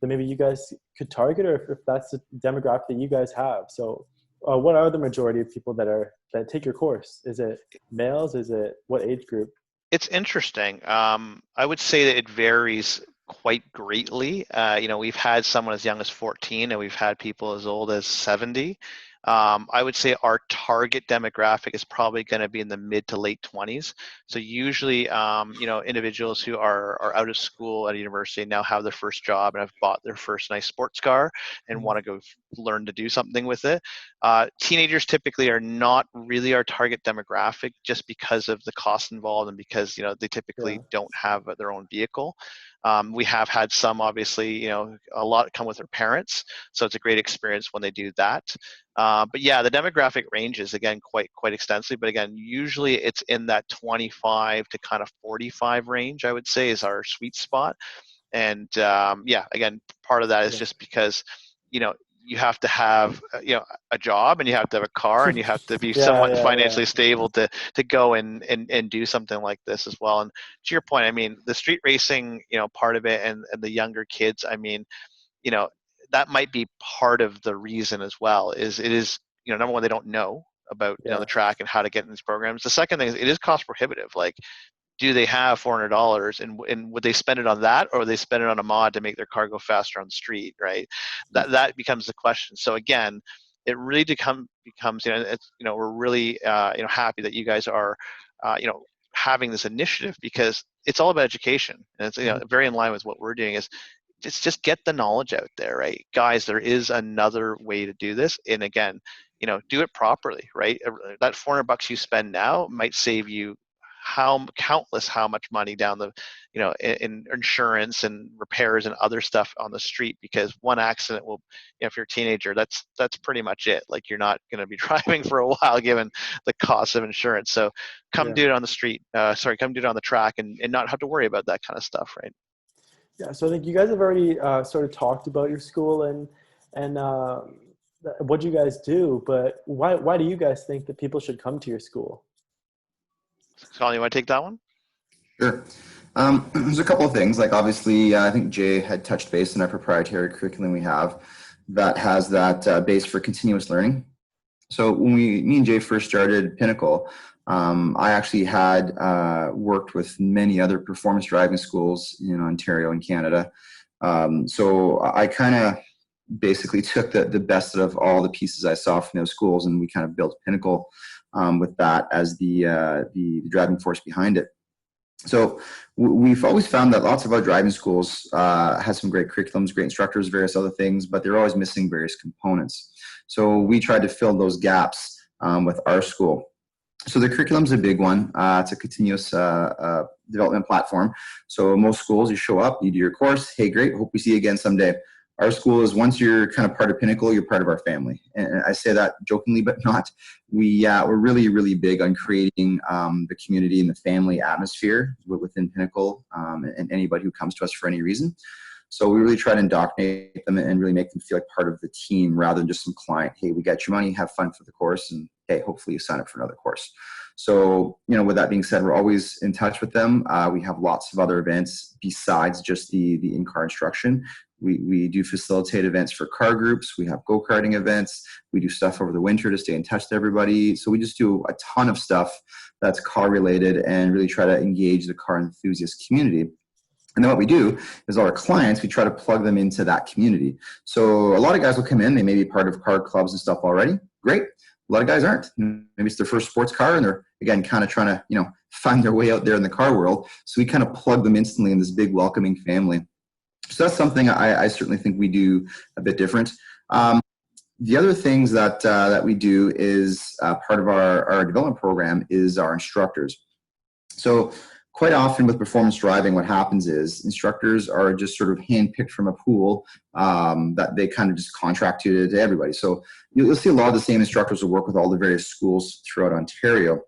maybe you guys could target, or if that's the demographic that you guys have. So, what are the majority of people that take your course? Is it males? Is it what age group? It's interesting. I would say that it varies quite greatly. We've had someone as young as 14, and we've had people as old as 70. I would say our target demographic is probably going to be in the mid to late 20s. So usually, individuals who are out of school at a university now have their first job and have bought their first nice sports car and want to go learn to do something with it. Teenagers typically are not really our target demographic, just because of the cost involved and because they typically don't have their own vehicle. We have had some, obviously, you know, a lot come with their parents, so it's a great experience when they do that. But yeah, the demographic ranges again quite extensively. But again, usually it's in that 25 to kind of 45 range, I would say, is our sweet spot. And yeah, again, part of that is just because, you know, you have to have you know, a job, and you have to have a car, and you have to be somewhat financially stable to go and do something like this as well. And to your point, I mean, the street racing, you know, part of it, and the younger kids, I mean, you know, that might be part of the reason as well. Is it is, you know, number one, they don't know about you know, the track and how to get in these programs. The second thing is it is cost prohibitive. Like, do they have $400, and would they spend it on that, or would they spend it on a mod to make their car go faster on the street, right? That becomes the question. So again, it really becomes, you know, it's, you know, we're really you know, happy that you guys are you know, having this initiative, because it's all about education, and it's, you know, very in line with what we're doing. Is just get the knowledge out there, right, guys? There is another way to do this, and again, you know, do it properly, right? That $400 you spend now might save you how much money down the, you know, in insurance and repairs and other stuff on the street, because one accident will, you know, if you're a teenager, that's pretty much it. Like, you're not going to be driving for a while given the cost of insurance. So come do it on the street, come do it on the track, and not have to worry about that kind of stuff, right? Yeah, so I think you guys have already sort of talked about your school and what you guys do, but why do you guys think that people should come to your school? Colin, you want to take that one? Sure. There's a couple of things. Like, obviously, I think Jay had touched base on our proprietary curriculum we have that has that base for continuous learning. So when me and Jay first started Pinnacle, I actually had worked with many other performance driving schools in Ontario and Canada. So I kind of basically took the best of all the pieces I saw from those schools, and we kind of built Pinnacle with that as the driving force behind it. So we've always found that lots of our driving schools have some great curriculums, great instructors, various other things, but they're always missing various components. So we tried to fill those gaps with our school. So the curriculum's a big one. It's a continuous development platform. So most schools, you show up, you do your course. Hey, great. Hope we see you again someday. Our school is, once you're kind of part of Pinnacle, you're part of our family. And I say that jokingly, but not. We're really, really big on creating the community and the family atmosphere within Pinnacle and anybody who comes to us for any reason. So we really try to indoctrinate them and really make them feel like part of the team rather than just some client. Hey, we got your money, have fun for the course, and hey, hopefully you sign up for another course. So, you know, with that being said, we're always in touch with them. We have lots of other events besides just the in-car instruction. We do facilitate events for car groups. We have go-karting events. We do stuff over the winter to stay in touch with everybody. So we just do a ton of stuff that's car related and really try to engage the car enthusiast community. And then what we do is all our clients, we try to plug them into that community. So a lot of guys will come in, they may be part of car clubs and stuff already. Great. A lot of guys aren't. Maybe it's their first sports car and they're, again, kind of trying to, you know, find their way out there in the car world. So we kind of plug them instantly in this big welcoming family. So that's something I certainly think we do a bit different. The other things that we do is part of our development program is our instructors. So quite often with performance driving, what happens is instructors are just sort of handpicked from a pool that they kind of just contract to everybody. So you'll see a lot of the same instructors will work with all the various schools throughout Ontario.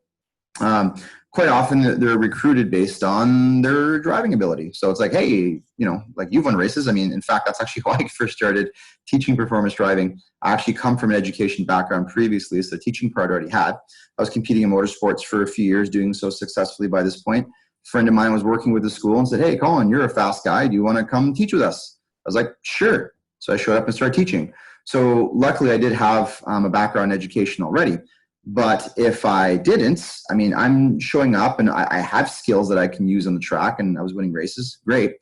Quite often they're recruited based on their driving ability. So it's like, hey, you know, like you've won races. I mean, in fact, that's actually why I first started teaching performance driving. I actually come from an education background previously, so the teaching part I already had. I was competing in motorsports for a few years, doing so successfully by this point. A friend of mine was working with the school and said, hey, Colin, you're a fast guy. Do you want to come teach with us? I was like, sure. So I showed up and started teaching. So luckily I did have a background in education already. But if I didn't, I mean, I'm showing up and I have skills that I can use on the track and I was winning races, great.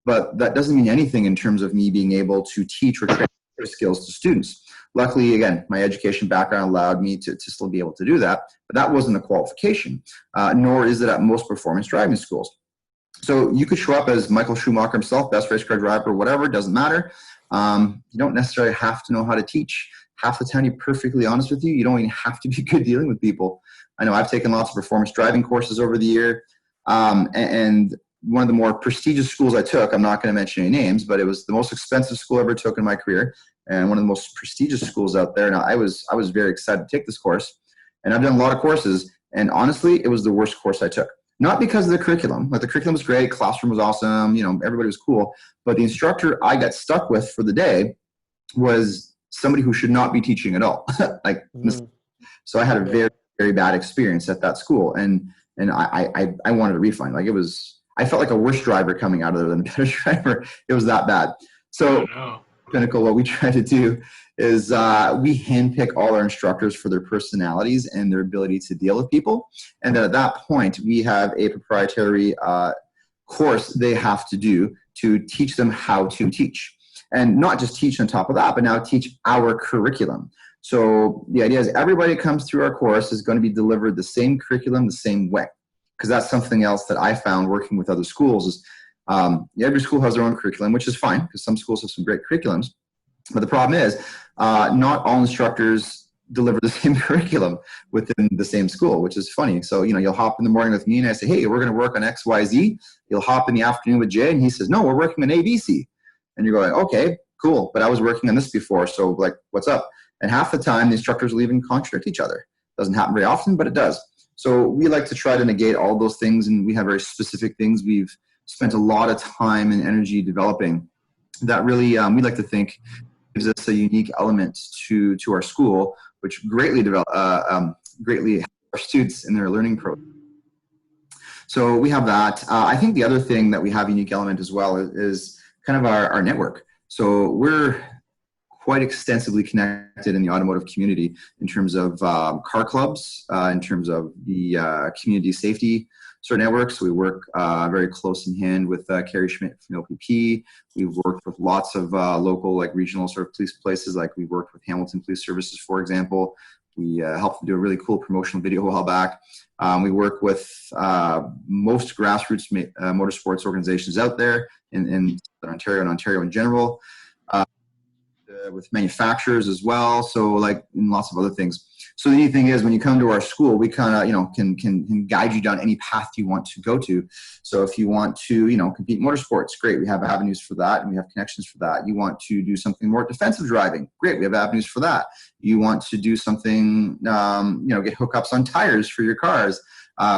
But that doesn't mean anything in terms of me being able to teach or transfer skills to students. Luckily, again, my education background allowed me to still be able to do that, but that wasn't a qualification, nor is it at most performance driving schools. So you could show up as Michael Schumacher himself, best race car driver, whatever, doesn't matter. You don't necessarily have to know how to teach. Half the time, to be perfectly honest with you, you don't even have to be good dealing with people. I know I've taken lots of performance driving courses over the year, and one of the more prestigious schools I took. I'm not going to mention any names, but it was the most expensive school I ever took in my career, and one of the most prestigious schools out there. Now, I was very excited to take this course, and I've done a lot of courses, and honestly, it was the worst course I took. Not because of the curriculum. Like, the curriculum was great, classroom was awesome, everybody was cool, but the instructor I got stuck with for the day was somebody who should not be teaching at all. So I had a very, very bad experience at that school, and I wanted a refund. Like, I felt like a worse driver coming out of there than a better driver. It was that bad. So Pinnacle, what we try to do is we handpick all our instructors for their personalities and their ability to deal with people. And then at that point, we have a proprietary course they have to do to teach them how to teach. And not just teach on top of that, but now teach our curriculum. So the idea is everybody that comes through our course is going to be delivered the same curriculum the same way. Because that's something else that I found working with other schools is every school has their own curriculum, which is fine because some schools have some great curriculums. But the problem is not all instructors deliver the same curriculum within the same school, which is funny. So, you'll hop in the morning with me and I say, hey, we're going to work on X, Y, Z. You'll hop in the afternoon with Jay and he says, no, we're working on A, B, C. And you're going, okay, cool. But I was working on this before. So, like, what's up? And half the time the instructors will even contradict each other. Doesn't happen very often, but it does. So we like to try to negate all those things, and we have very specific things we've spent a lot of time and energy developing that really we like to think gives us a unique element to our school, which greatly greatly helps our students in their learning process. So we have that. I think the other thing that we have a unique element as well is kind of our network. So we're quite extensively connected in the automotive community in terms of car clubs, in terms of the community safety sort of networks. We work very close in hand with Carrie Schmidt from OPP. We've worked with lots of local, like regional sort of police places. Like we worked with Hamilton Police Services, for example. We helped them do a really cool promotional video a while back. We work with most grassroots motorsports organizations out there in Ontario and Ontario in general. With manufacturers as well, so like and lots of other things. So the neat thing is when you come to our school, we kind of can guide you down any path you want to go to. So if you want to compete in motorsports, great, we have avenues for that and we have connections for that. You want to do something more defensive driving, great, we have avenues for that. You want to do something get hookups on tires for your cars,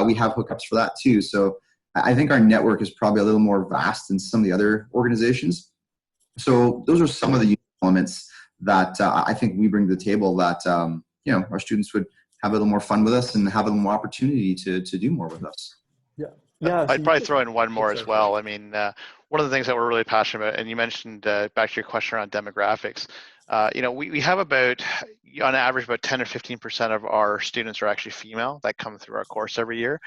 we have hookups for that too. So I think our network is probably a little more vast than some of the other organizations. So those are some of the elements that I think we bring to the table that our students would have a little more fun with us and have a little more opportunity to do more with us. Yeah. I'd probably throw in one more as well. I mean, one of the things that we're really passionate about, and you mentioned back to your question around demographics, we have about, on average, about 10 or 15% of our students are actually female that come through our course every year.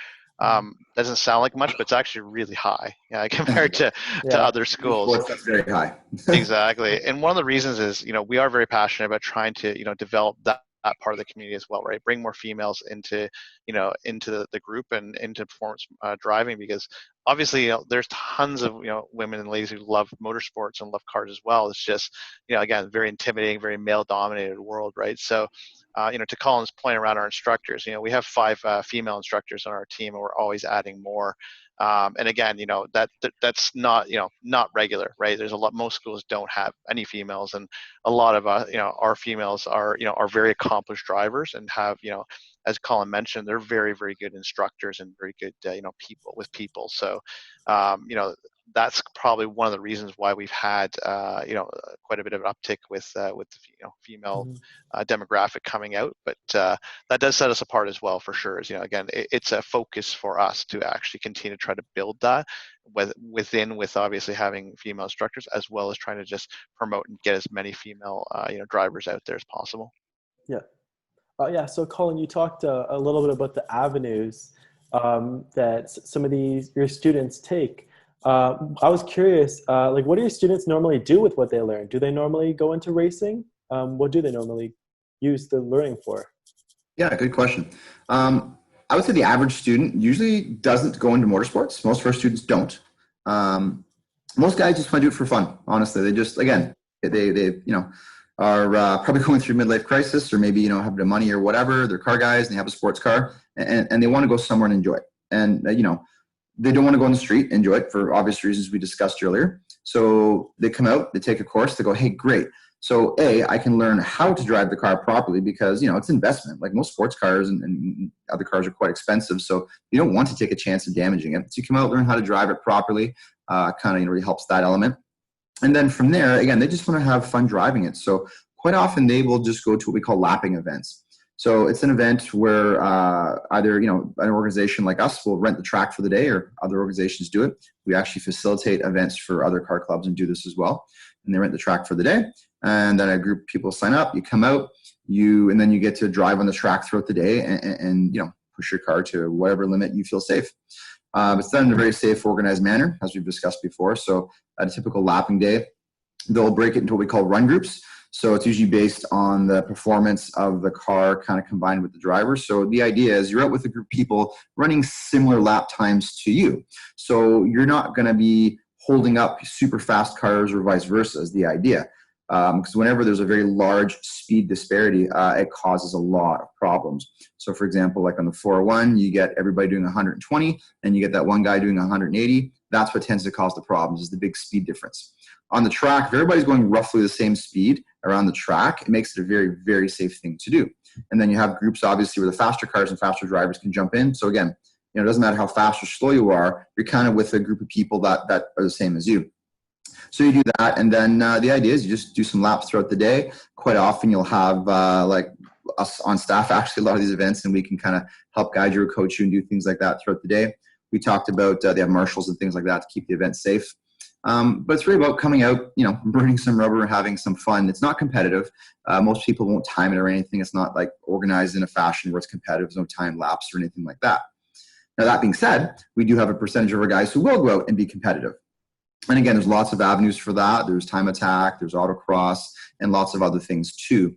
Doesn't sound like much, but it's actually really high compared to other schools. That's very high. Exactly. And one of the reasons is, we are very passionate about trying to, develop that part of the community as well, right? Bring more females into the group and into performance driving, because obviously, there's tons of, women and ladies who love motorsports and love cars as well. It's just, again, very intimidating, very male dominated world, right? So, to Colin's point around our instructors, we have 5 female instructors on our team, and we're always adding more. And again, that's not, not regular, right? There's most schools don't have any females, and a lot of, our females are very accomplished drivers and have, as Colin mentioned, they're very, very good instructors and very good, people with people. So, that's probably one of the reasons why we've had, quite a bit of an uptick with the female demographic coming out. But that does set us apart as well, for sure. Again, it's a focus for us to actually continue to try to build that with obviously having female instructors, as well as trying to just promote and get as many female, drivers out there as possible. Yeah. So Colin, you talked a little bit about the avenues that some of your students take. I was curious, what do your students normally do with what they learn? Do they normally go into racing? What do they normally use the learning for? Yeah, good question. I would say the average student usually doesn't go into motorsports. Most of our students don't. Most guys just want to do it for fun, honestly. They just, again, they are probably going through midlife crisis, or maybe, have a bit of money or whatever. They're car guys and they have a sports car and they want to go somewhere and enjoy it. And, they don't want to go on the street and enjoy it for obvious reasons we discussed earlier. So they come out, they take a course, they go, hey, great. So I can learn how to drive the car properly because, it's investment. Like most sports cars and other cars are quite expensive. So you don't want to take a chance of damaging it. So you come out, learn how to drive it properly, really helps that element. And then from there, again, they just want to have fun driving it. So quite often they will just go to what we call lapping events. So it's an event where either, an organization like us will rent the track for the day, or other organizations do it. We actually facilitate events for other car clubs and do this as well. And they rent the track for the day. And then a group of people sign up, you come out, and then you get to drive on the track throughout the day and push your car to whatever limit you feel safe. It's done in a very safe, organized manner, as we've discussed before. So at a typical lapping day, they'll break it into what we call run groups. So it's usually based on the performance of the car kind of combined with the driver. So the idea is you're out with a group of people running similar lap times to you. So you're not going to be holding up super fast cars or vice versa is the idea. Because whenever there's a very large speed disparity, it causes a lot of problems. So for example, like on the 401, you get everybody doing 120 and you get that one guy doing 180. That's what tends to cause the problems, is the big speed difference. On the track, if everybody's going roughly the same speed around the track, it makes it a very, very safe thing to do. And then you have groups, obviously, where the faster cars and faster drivers can jump in. So again, it doesn't matter how fast or slow you are, you're kind of with a group of people that are the same as you. So you do that, and then the idea is you just do some laps throughout the day. Quite often you'll have like us on staff, actually, a lot of these events, and we can kind of help guide you or coach you and do things like that throughout the day. We talked about they have marshals and things like that to keep the event safe. But it's really about coming out, burning some rubber and having some fun. It's not competitive. Most people won't time it or anything. It's not like organized in a fashion where it's competitive. There's no time lapse or anything like that. Now, that being said, we do have a percentage of our guys who will go out and be competitive. And again, there's lots of avenues for that. There's time attack, there's autocross, and lots of other things too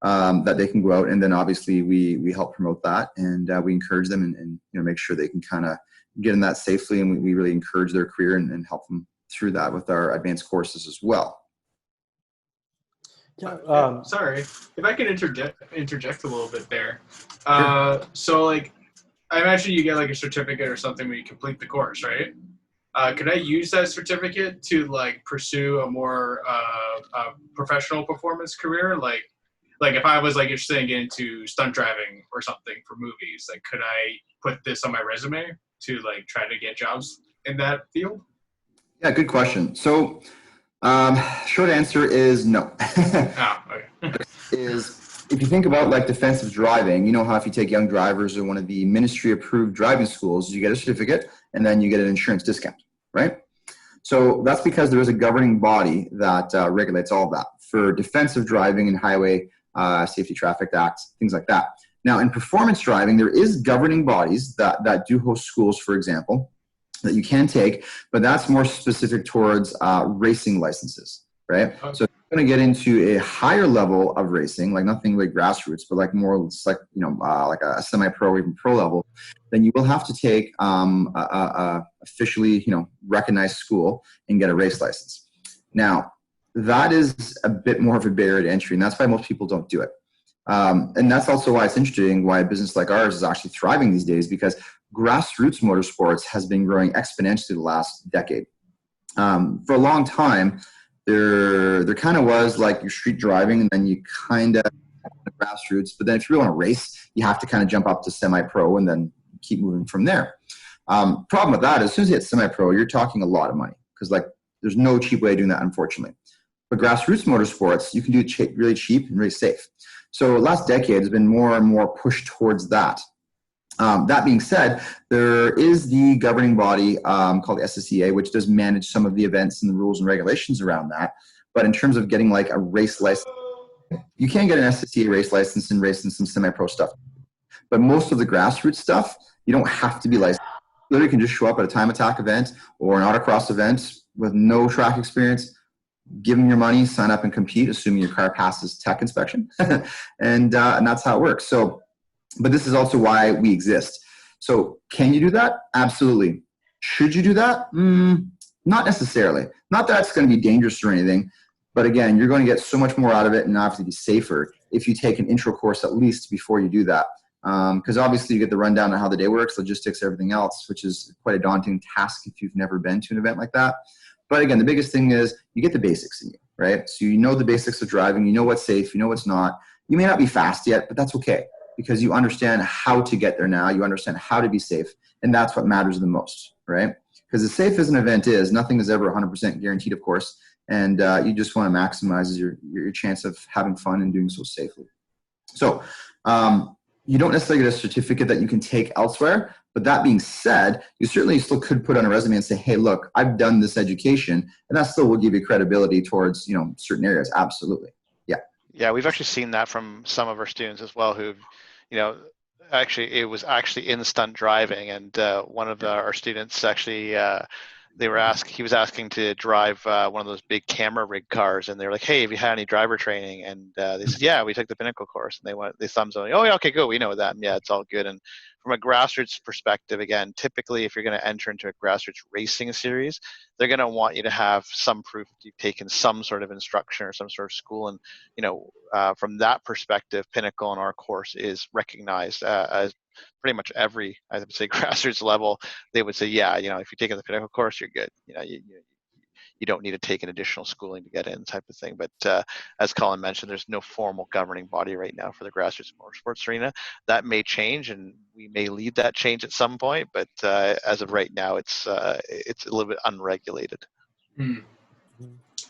that they can go out. And then obviously we help promote that, and we encourage them and make sure they can kind of get in that safely. And we really encourage their career and help them through that with our advanced courses as well. Yeah, sorry, if I can interject a little bit there. Sure. So like, I imagine you get like a certificate or something when you complete the course, right? Could I use that certificate to like pursue a more professional performance career? Like if I was like interested in getting into stunt driving or something for movies, like could I put this on my resume to like try to get jobs in that field? Yeah, good question. So short answer is no. Oh, okay. If you think about like defensive driving, you know how if you take young drivers to one of the ministry approved driving schools, you get a certificate and then you get an insurance discount, right? So that's because there is a governing body that regulates all of that for defensive driving and highway safety traffic acts, things like that. Now in performance driving, there is governing bodies that do host schools, for example, that you can take, but that's more specific towards racing licenses, right? Okay. So if you're going to get into a higher level of racing, like nothing like grassroots, but like more, it's like, like a semi-pro or even pro level, then you will have to take a officially, recognized school and get a race license. Now, that is a bit more of a barrier to entry, and that's why most people don't do it. And that's also why it's interesting why a business like ours is actually thriving these days, because grassroots motorsports has been growing exponentially the last decade. For a long time, there kind of was like your street driving, and then you kind of grassroots. But then if you want to race, you have to kind of jump up to semi-pro and then keep moving from there. Problem with that is, as soon as you hit semi-pro, you're talking a lot of money, because like there's no cheap way of doing that, unfortunately. But grassroots motorsports, you can do it really cheap and really safe. So last decade has been more and more pushed towards that. That being said, there is the governing body called the SSEA, which does manage some of the events and the rules and regulations around that. But in terms of getting like a race license, you can get an SSEA race license and race in some semi-pro stuff. But most of the grassroots stuff, you don't have to be licensed. You literally can just show up at a time attack event or an autocross event with no track experience, give them your money, sign up and compete, assuming your car passes tech inspection. and that's how it works. So, but this is also why we exist. So can you do that? Absolutely. Should you do that? Not necessarily. Not that it's going to be dangerous or anything, but again, you're going to get so much more out of it and obviously be safer if you take an intro course at least before you do that. Because obviously you get the rundown on how the day works, logistics, everything else, which is quite a daunting task if you've never been to an event like that. But again, the biggest thing is you get the basics in you, right? So you know the basics of driving, you know what's safe, you know what's not. You may not be fast yet, but that's okay, because you understand how to get there now, you understand how to be safe, and that's what matters the most, right? Because as safe as an event is, nothing is ever 100% guaranteed, of course, and you just want to maximize your chance of having fun and doing so safely. So you don't necessarily get a certificate that you can take elsewhere, but that being said, you certainly still could put on a resume and say, hey, look, I've done this education, and that still will give you credibility towards, certain areas. Absolutely. Yeah. Yeah, we've actually seen that from some of our students as well who, actually, it was actually in stunt driving, and one of our students actually, he was asking to drive one of those big camera rig cars, and they were like, hey, have you had any driver training? And they said, yeah, we took the Pinnacle course, and they thumbs up, oh yeah, okay, good, we know that, and yeah, it's all good. And from a grassroots perspective, again, typically if you're going to enter into a grassroots racing series, they're going to want you to have some proof that you've taken some sort of instruction or some sort of school. And from that perspective, Pinnacle in our course is recognized as pretty much every, I would say, grassroots level. They would say, yeah, if you're taking the Pinnacle course, you're good. You don't need to take an additional schooling to get in, type of thing. But as Colin mentioned, there's no formal governing body right now for the grassroots motorsports arena. That may change, and we may lead that change at some point. But as of right now, it's a little bit unregulated. Hmm.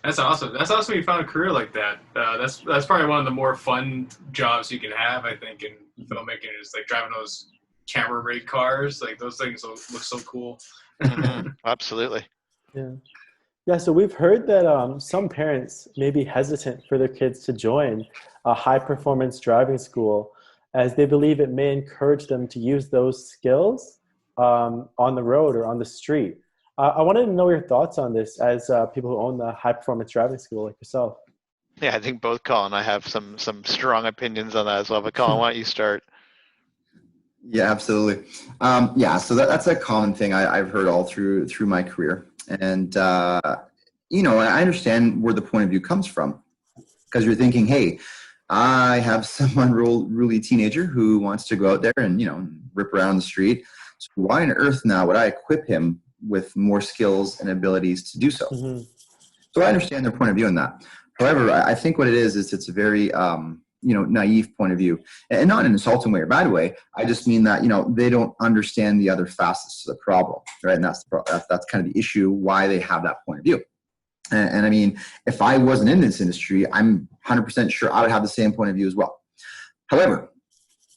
That's awesome. That's awesome you found a career like that. That's probably one of the more fun jobs you can have, I think, in filmmaking, is like driving those camera rig cars. Like those things look so cool. Mm-hmm. Absolutely. Yeah. Yeah, so we've heard that some parents may be hesitant for their kids to join a high-performance driving school, as they believe it may encourage them to use those skills on the road or on the street. I wanted to know your thoughts on this as people who own the high-performance driving school like yourself. Yeah, I think both Colin and I have some strong opinions on that as well. But Colin, why don't you start? Yeah, absolutely. So that's a common thing I've heard all through my career. And, I understand where the point of view comes from, because you're thinking, hey, I have some unruly teenager who wants to go out there and, rip around the street. So why on earth now would I equip him with more skills and abilities to do so? Mm-hmm. So I understand their point of view on that. However, I think what it is it's a very, naive point of view, and not in an insulting way or bad way. I just mean that, they don't understand the other facets to the problem, right? And that's kind of the issue, why they have that point of view. And I mean, if I wasn't in this industry, I'm 100% sure I would have the same point of view as well. However,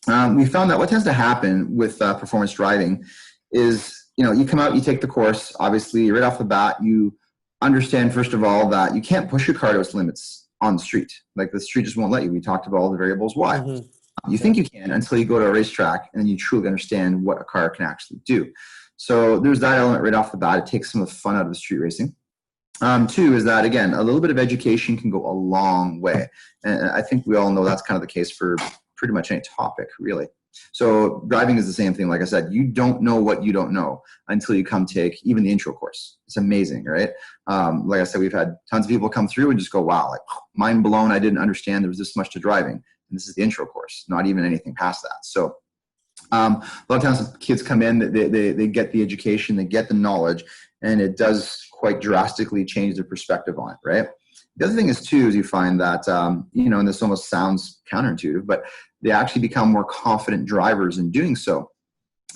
we found that what tends to happen with performance driving is, you come out, you take the course, obviously right off the bat, you understand, first of all, that you can't push your car to its limits on the street. Like the street just won't let you. We talked about all the variables why. Mm-hmm. You think you can until you go to a racetrack and then you truly understand what a car can actually do. So there's that element right off the bat. It takes some of the fun out of the street racing. Two is that, again, a little bit of education can go a long way. And I think we all know that's kind of the case for pretty much any topic, really. So driving is the same thing. Like I said, you don't know what you don't know until you come take even the intro course. It's amazing, right? Like I said, we've had tons of people come through and just go, wow, like mind blown. I didn't understand there was this much to driving. And this is the intro course, not even anything past that. So a lot of times kids come in, they get the education, they get the knowledge, and it does quite drastically change their perspective on it, right? The other thing is, too, is you find that, and this almost sounds counterintuitive, but they actually become more confident drivers in doing so.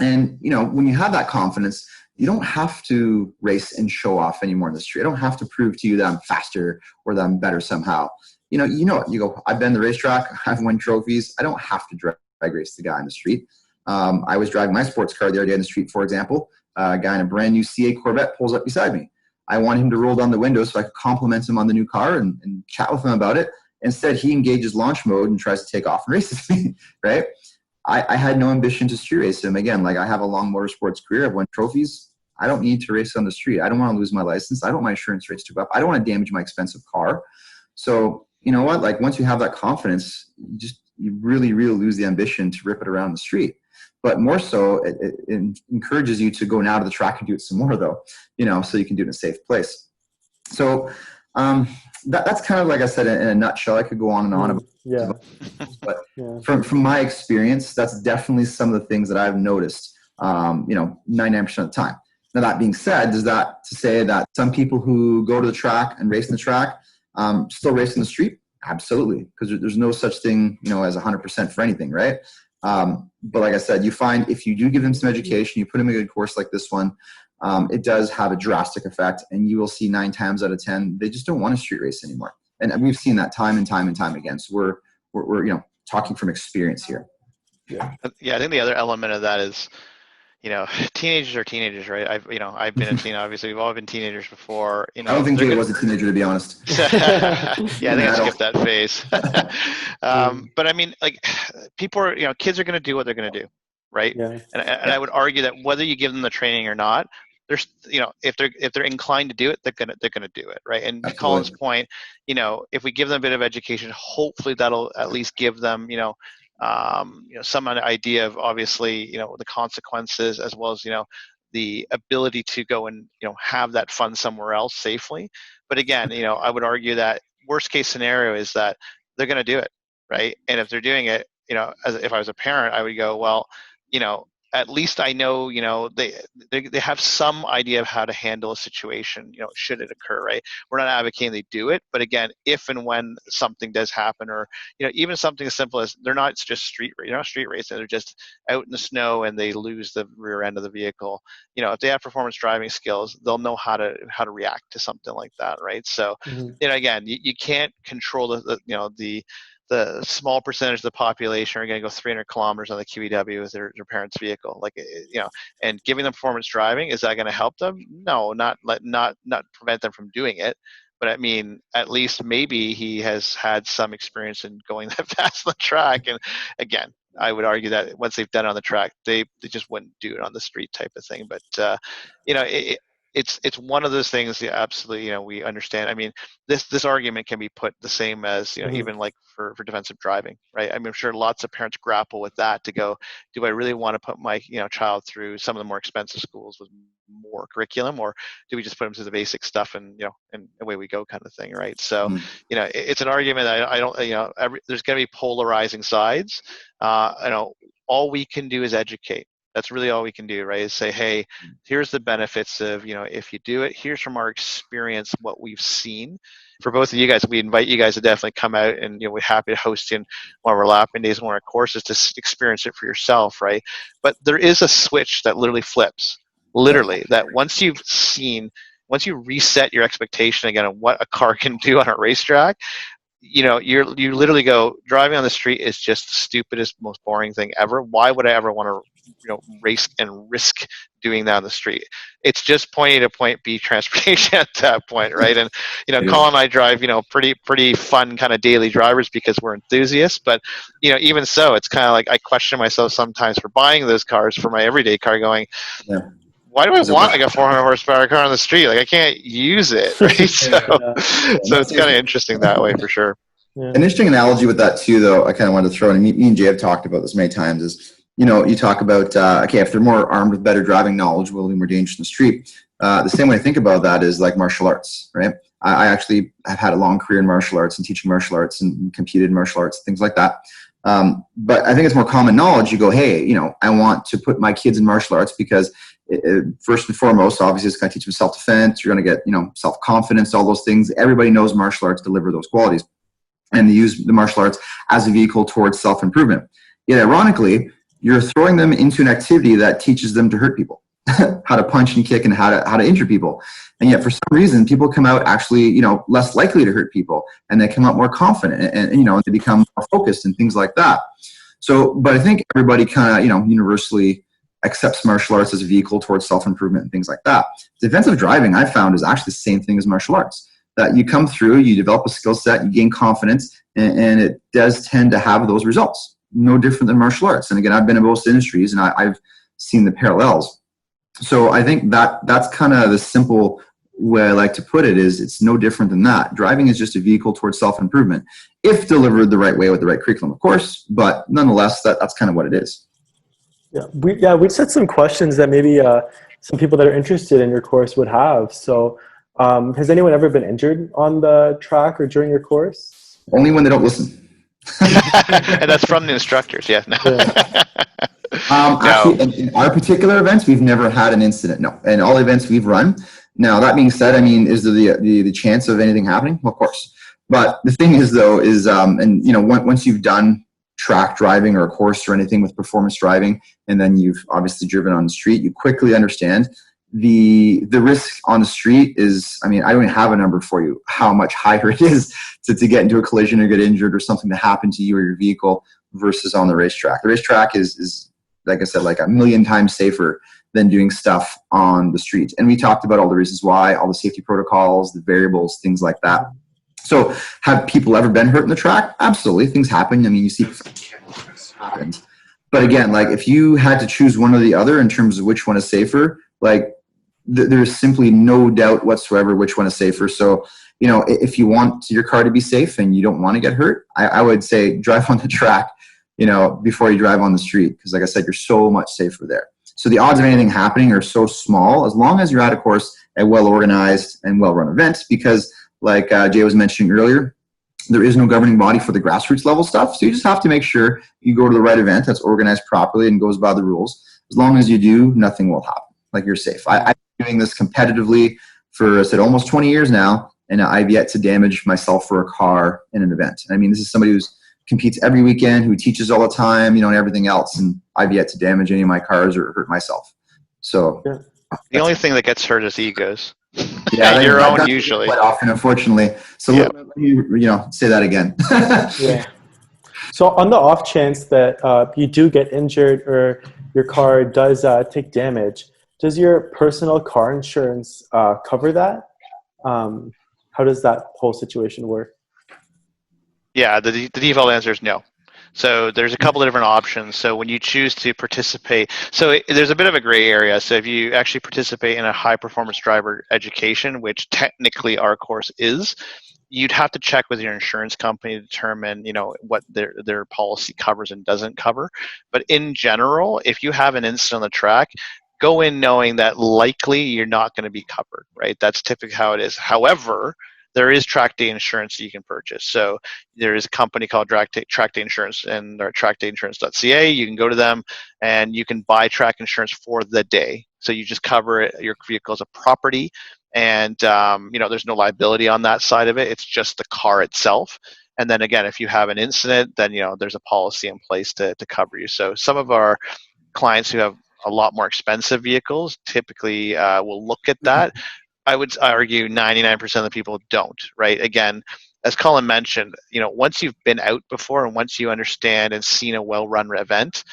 And, when you have that confidence, you don't have to race and show off anymore in the street. I don't have to prove to you that I'm faster or that I'm better somehow. You go, I've been to the racetrack, I've won trophies. I don't have to drag race the guy in the street. I was driving my sports car the other day in the street, for example. A guy in a brand new CA Corvette pulls up beside me. I want him to roll down the window so I could compliment him on the new car and chat with him about it. Instead, he engages launch mode and tries to take off and races me, right? I had no ambition to street race him. Again, like I have a long motorsports career. I've won trophies. I don't need to race on the street. I don't want to lose my license. I don't want my insurance rates to go up. I don't want to damage my expensive car. So, you know what? Like once you have that confidence, you really, really lose the ambition to rip it around the street. But more so, it encourages you to go now to the track and do it some more, though, so you can do it in a safe place. So That's kind of like I said in a nutshell. I could go on and on about Yeah. but Yeah. from my experience, that's definitely some of the things that I've noticed. 99% of the time. Now that being said, is that to say that some people who go to the track and race in the track still race in the street? Absolutely, because there's no such thing, as 100% for anything, right? But like I said, you find if you do give them some education, you put them in a good course like this one, it does have a drastic effect, and you will see 9 times out of 10 they just don't want to street race anymore. And we've seen that time and time and time again. So we're talking from experience here. Yeah, I think the other element of that is, teenagers are teenagers, right? I've been a teen. Obviously, we've all been teenagers before. I don't think Jay was a teenager, to be honest. Yeah, I think I skipped that phase. But I mean, like, people are, kids are going to do what they're going to do, right? Yeah. And I would argue that whether you give them the training or not, there's, if they're inclined to do it, they're gonna do it, right? And to Colin's point, if we give them a bit of education, hopefully that'll at least give them, some idea of obviously, the consequences, as well as, the ability to go and, have that fun somewhere else safely. But again, I would argue that worst case scenario is that they're going to do it, right? And if they're doing it, if I was a parent, I would go, well, at least I know, they have some idea of how to handle a situation, should it occur, right? We're not advocating they do it, but again, if and when something does happen, or, even something as simple as they're not just street racing, they're just out in the snow and they lose the rear end of the vehicle. If they have performance driving skills, they'll know how to react to something like that, right? So, again, you can't control the small percentage of the population are going to go 300 kilometers on the QEW with their parents' vehicle, and giving them performance driving, is that going to help them? No, not prevent them from doing it. But I mean, at least maybe he has had some experience in going that fast on the track. And again, I would argue that once they've done it on the track, they just wouldn't do it on the street type of thing. But it's one of those things. Yeah, absolutely. We understand. I mean, this argument can be put the same as even like for defensive driving, right? I mean, I'm sure lots of parents grapple with that to go, do I really want to put my child through some of the more expensive schools with more curriculum, or do we just put them through the basic stuff and and away we go kind of thing, right? So it's an argument that I don't there's going to be polarizing sides. All we can do is educate. That's really all we can do, right? Is say, hey, here's the benefits of, if you do it, here's from our experience what we've seen. For both of you guys, we invite you guys to definitely come out, and we're happy to host you in one of our lapping days, one of our courses, to experience it for yourself, right? But there is a switch that literally flips, that once you reset your expectation again on what a car can do on a racetrack, you literally go, driving on the street is just the stupidest, most boring thing ever. Why would I ever want to race and risk doing that on the street? It's just point A to point B transportation at that point, right? And Colin and I drive pretty fun kind of daily drivers because we're enthusiasts, but even so, it's kind of like I question myself sometimes for buying those cars for my everyday car, going, why do I want like a 400 horsepower car on the street? Like, I can't use it, right? So it's kind of interesting that way for sure. An interesting analogy with that too, though, I kind of wanted to throw in, me and Jay have talked about this many times, is, you talk about, okay, if they're more armed with better driving knowledge, will be more dangerous in the street. The same way I think about that is like martial arts, right? I actually have had a long career in martial arts and teaching martial arts and competed in martial arts, things like that. But I think it's more common knowledge. You go, hey, I want to put my kids in martial arts because first and foremost, obviously, it's going to teach them self-defense. You're going to get, self-confidence, all those things. Everybody knows martial arts deliver those qualities. And they use the martial arts as a vehicle towards self-improvement. Yet, ironically, you're throwing them into an activity that teaches them to hurt people, how to punch and kick and how to injure people. And yet, for some reason, people come out actually, less likely to hurt people, and they come out more confident, and they become more focused and things like that. So, but I think everybody kind of, universally accepts martial arts as a vehicle towards self-improvement and things like that. Defensive driving, I found, is actually the same thing as martial arts. That you come through, you develop a skill set, you gain confidence, and it does tend to have those results. No different than martial arts. And again, I've been in both industries, and I've seen the parallels. So I think that's kind of the simple way I like to put it, is it's no different than that. Driving is just a vehicle towards self-improvement, if delivered the right way with the right curriculum, of course, but nonetheless, that's kind of what it is. We set some questions that maybe some people that are interested in your course would have. So Has anyone ever been injured on the track or during your course? Only when they don't listen. And that's from the instructors, yeah. No. Yeah. Actually, in our particular events, we've never had an incident. No, in all events we've run. Now, that being said, I mean, is there the chance of anything happening? Well, of course. But the thing is, though, is and once you've done track driving or a course or anything with performance driving, and then you've obviously driven on the street, you quickly understand the risk on the street is, I mean, I don't even have a number for you how much higher it is to get into a collision or get injured or something to happen to you or your vehicle versus on the racetrack. The racetrack is like I said, like a million times safer than doing stuff on the street. And we talked about all the reasons why, all the safety protocols, the variables, things like that. So have people ever been hurt in the track? Absolutely. Things happen. I mean, you see happens. But again, like if you had to choose one or the other in terms of which one is safer, like there's simply no doubt whatsoever which one is safer. So, if you want your car to be safe and you don't want to get hurt, I would say drive on the track, before you drive on the street. Because like I said, you're so much safer there. So the odds of anything happening are so small as long as you're at a course, a well-organized and well-run event. Because like Jay was mentioning earlier, there is no governing body for the grassroots level stuff. So you just have to make sure you go to the right event that's organized properly and goes by the rules. As long as you do, nothing will happen. Like you're safe. I've been doing this competitively for, I said, almost 20 years now, and I've yet to damage myself for a car in an event. I mean, this is somebody who's competes every weekend, who teaches all the time, and everything else, and I've yet to damage any of my cars or hurt myself. So the only thing that gets hurt is egos. Yeah, your own usually. Quite often, unfortunately. So let me, say that again. Yeah. So on the off chance that you do get injured or your car does take damage, does your personal car insurance cover that? How does that whole situation work? Yeah, the default answer is no. So there's a couple of different options. So when you choose to participate, there's a bit of a gray area. So if you actually participate in a high performance driver education, which technically our course is, you'd have to check with your insurance company to determine, what their policy covers and doesn't cover. But in general, if you have an incident on the track, go in knowing that likely you're not going to be covered, right? That's typically how it is. However, there is track day insurance that you can purchase. So there is a company called Track Day Insurance, and they're at trackdayinsurance.ca. You can go to them and you can buy track insurance for the day. So you just cover your vehicle as a property, and there's no liability on that side of it. It's just the car itself. And then again, if you have an incident, then there's a policy in place to cover you. So some of our clients who have a lot more expensive vehicles typically will look at that. I would argue 99% of the people don't, right? Again, as Colin mentioned, once you've been out before and once you understand and seen a well-run event,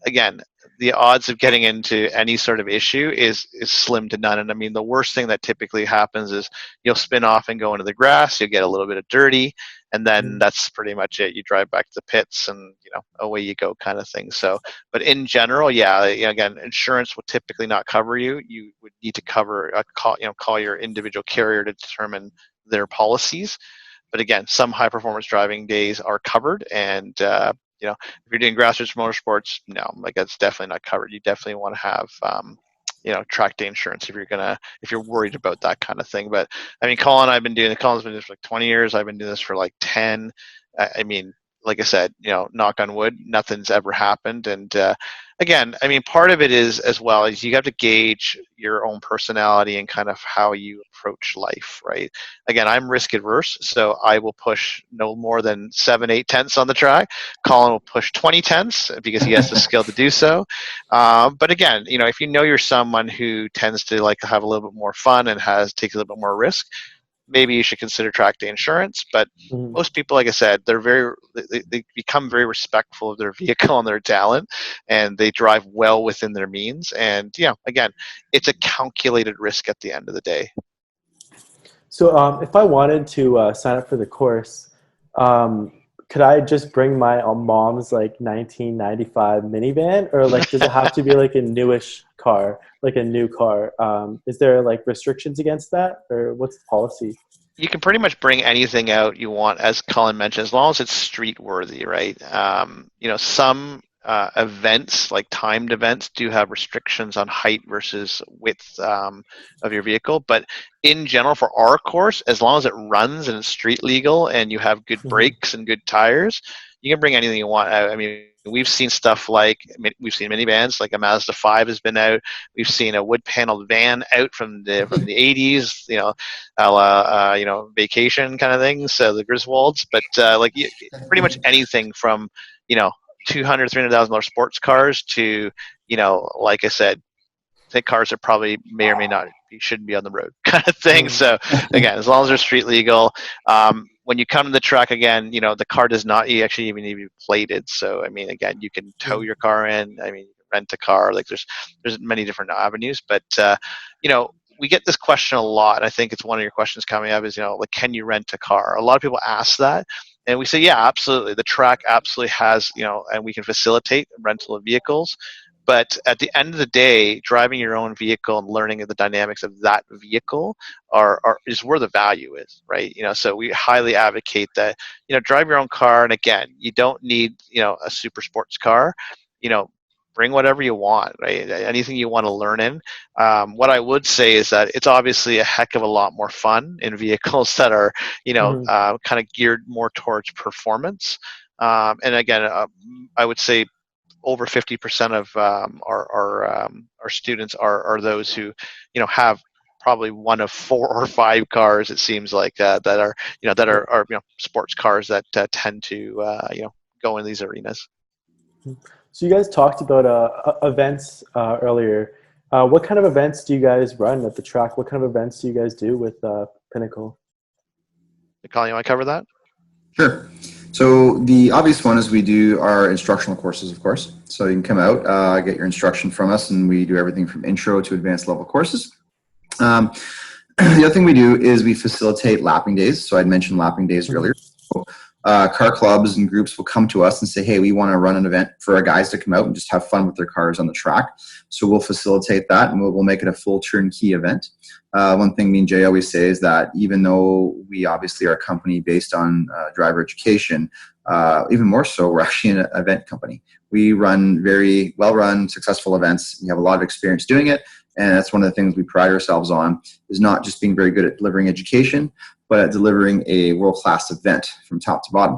again, the odds of getting into any sort of issue is slim to none. And I mean, the worst thing that typically happens is you'll spin off and go into the grass, you'll get a little bit of dirty, and then that's pretty much it. You drive back to the pits and, away you go kind of thing. So, but in general, again, insurance will typically not cover you. You would need to call your individual carrier to determine their policies. But again, some high performance driving days are covered, and if you're doing grassroots motorsports, no, like that's definitely not covered. You definitely want to have track day insurance if you're worried about that kind of thing. But I mean, Colin's been doing this for like 20 years. I've been doing this for like 10. I mean, like I said, knock on wood, nothing's ever happened. And again, I mean, part of it is as well is you have to gauge your own personality and kind of how you approach life, right? Again, I'm risk adverse, so I will push no more than 7-8 tenths on the track. Colin will push 20 tenths because he has the skill to do so. But again, if you're someone who tends to like to have a little bit more fun and takes a little bit more risk, maybe you should consider track day insurance. But most people, like I said, they become very respectful of their vehicle and their talent, and they drive well within their means. And again, it's a calculated risk at the end of the day. So if I wanted to sign up for the course, could I just bring my mom's like 1995 minivan, or like does it have to be like a newish car, like a new car? Is there like restrictions against that, or what's the policy? You can pretty much bring anything out you want, as Colin mentioned, as long as it's street worthy, right? Some events, like timed events, do have restrictions on height versus width of your vehicle. But in general, for our course, as long as it runs and it's street legal and you have good brakes and good tires, you can bring anything you want out. I mean, we've seen stuff like, we've seen minivans, like a Mazda 5 has been out. We've seen a wood paneled van out from the 80s, you know, a la, you know, vacation kind of things, the Griswolds. But like pretty much anything from, you know, $200,000, $300,000 sports cars to, you know, like I said, think cars that probably may or may not shouldn't be on the road kind of thing. So again, as long as they're street legal, when you come to the track, again, you know, the car does not actually even need to be plated. So I mean, again, you can tow your car in. I mean, you can rent a car. Like there's many different avenues. But you know, we get this question a lot. I think it's one of your questions coming up is, you know, like, can you rent a car? A lot of people ask that. And we say, yeah, absolutely. The track absolutely has, you know, and we can facilitate rental of vehicles. But at the end of the day, driving your own vehicle and learning the dynamics of that vehicle is where the value is, right? You know, so we highly advocate that, you know, drive your own car. And again, you don't need, you know, a super sports car. You know, bring whatever you want, right? Anything you want to learn in. What I would say is that it's obviously a heck of a lot more fun in vehicles that are, you know, kind of geared more towards performance. And again, I would say over 50% of our students are those who, you know, have probably one of 4 or 5 cars. It seems like that are, you know, you know, sports cars that tend to you know, go in these arenas. So you guys talked about events earlier. What kind of events do you guys run at the track? What kind of events do you guys do with Pinnacle? Colin, you want to cover that? Sure. So the obvious one is we do our instructional courses, of course. So you can come out, get your instruction from us, and we do everything from intro to advanced level courses. The other thing we do is we facilitate lapping days. So I'd mentioned lapping days earlier. So, car clubs and groups will come to us and say, hey, we want to run an event for our guys to come out and just have fun with their cars on the track. So we'll facilitate that, and we'll make it a full turnkey event. One thing me and Jay always say is that even though we obviously are a company based on driver education, even more so, we're actually an event company. We run very well-run, successful events. We have a lot of experience doing it, and that's one of the things we pride ourselves on, is not just being very good at delivering education, but at delivering a world-class event from top to bottom.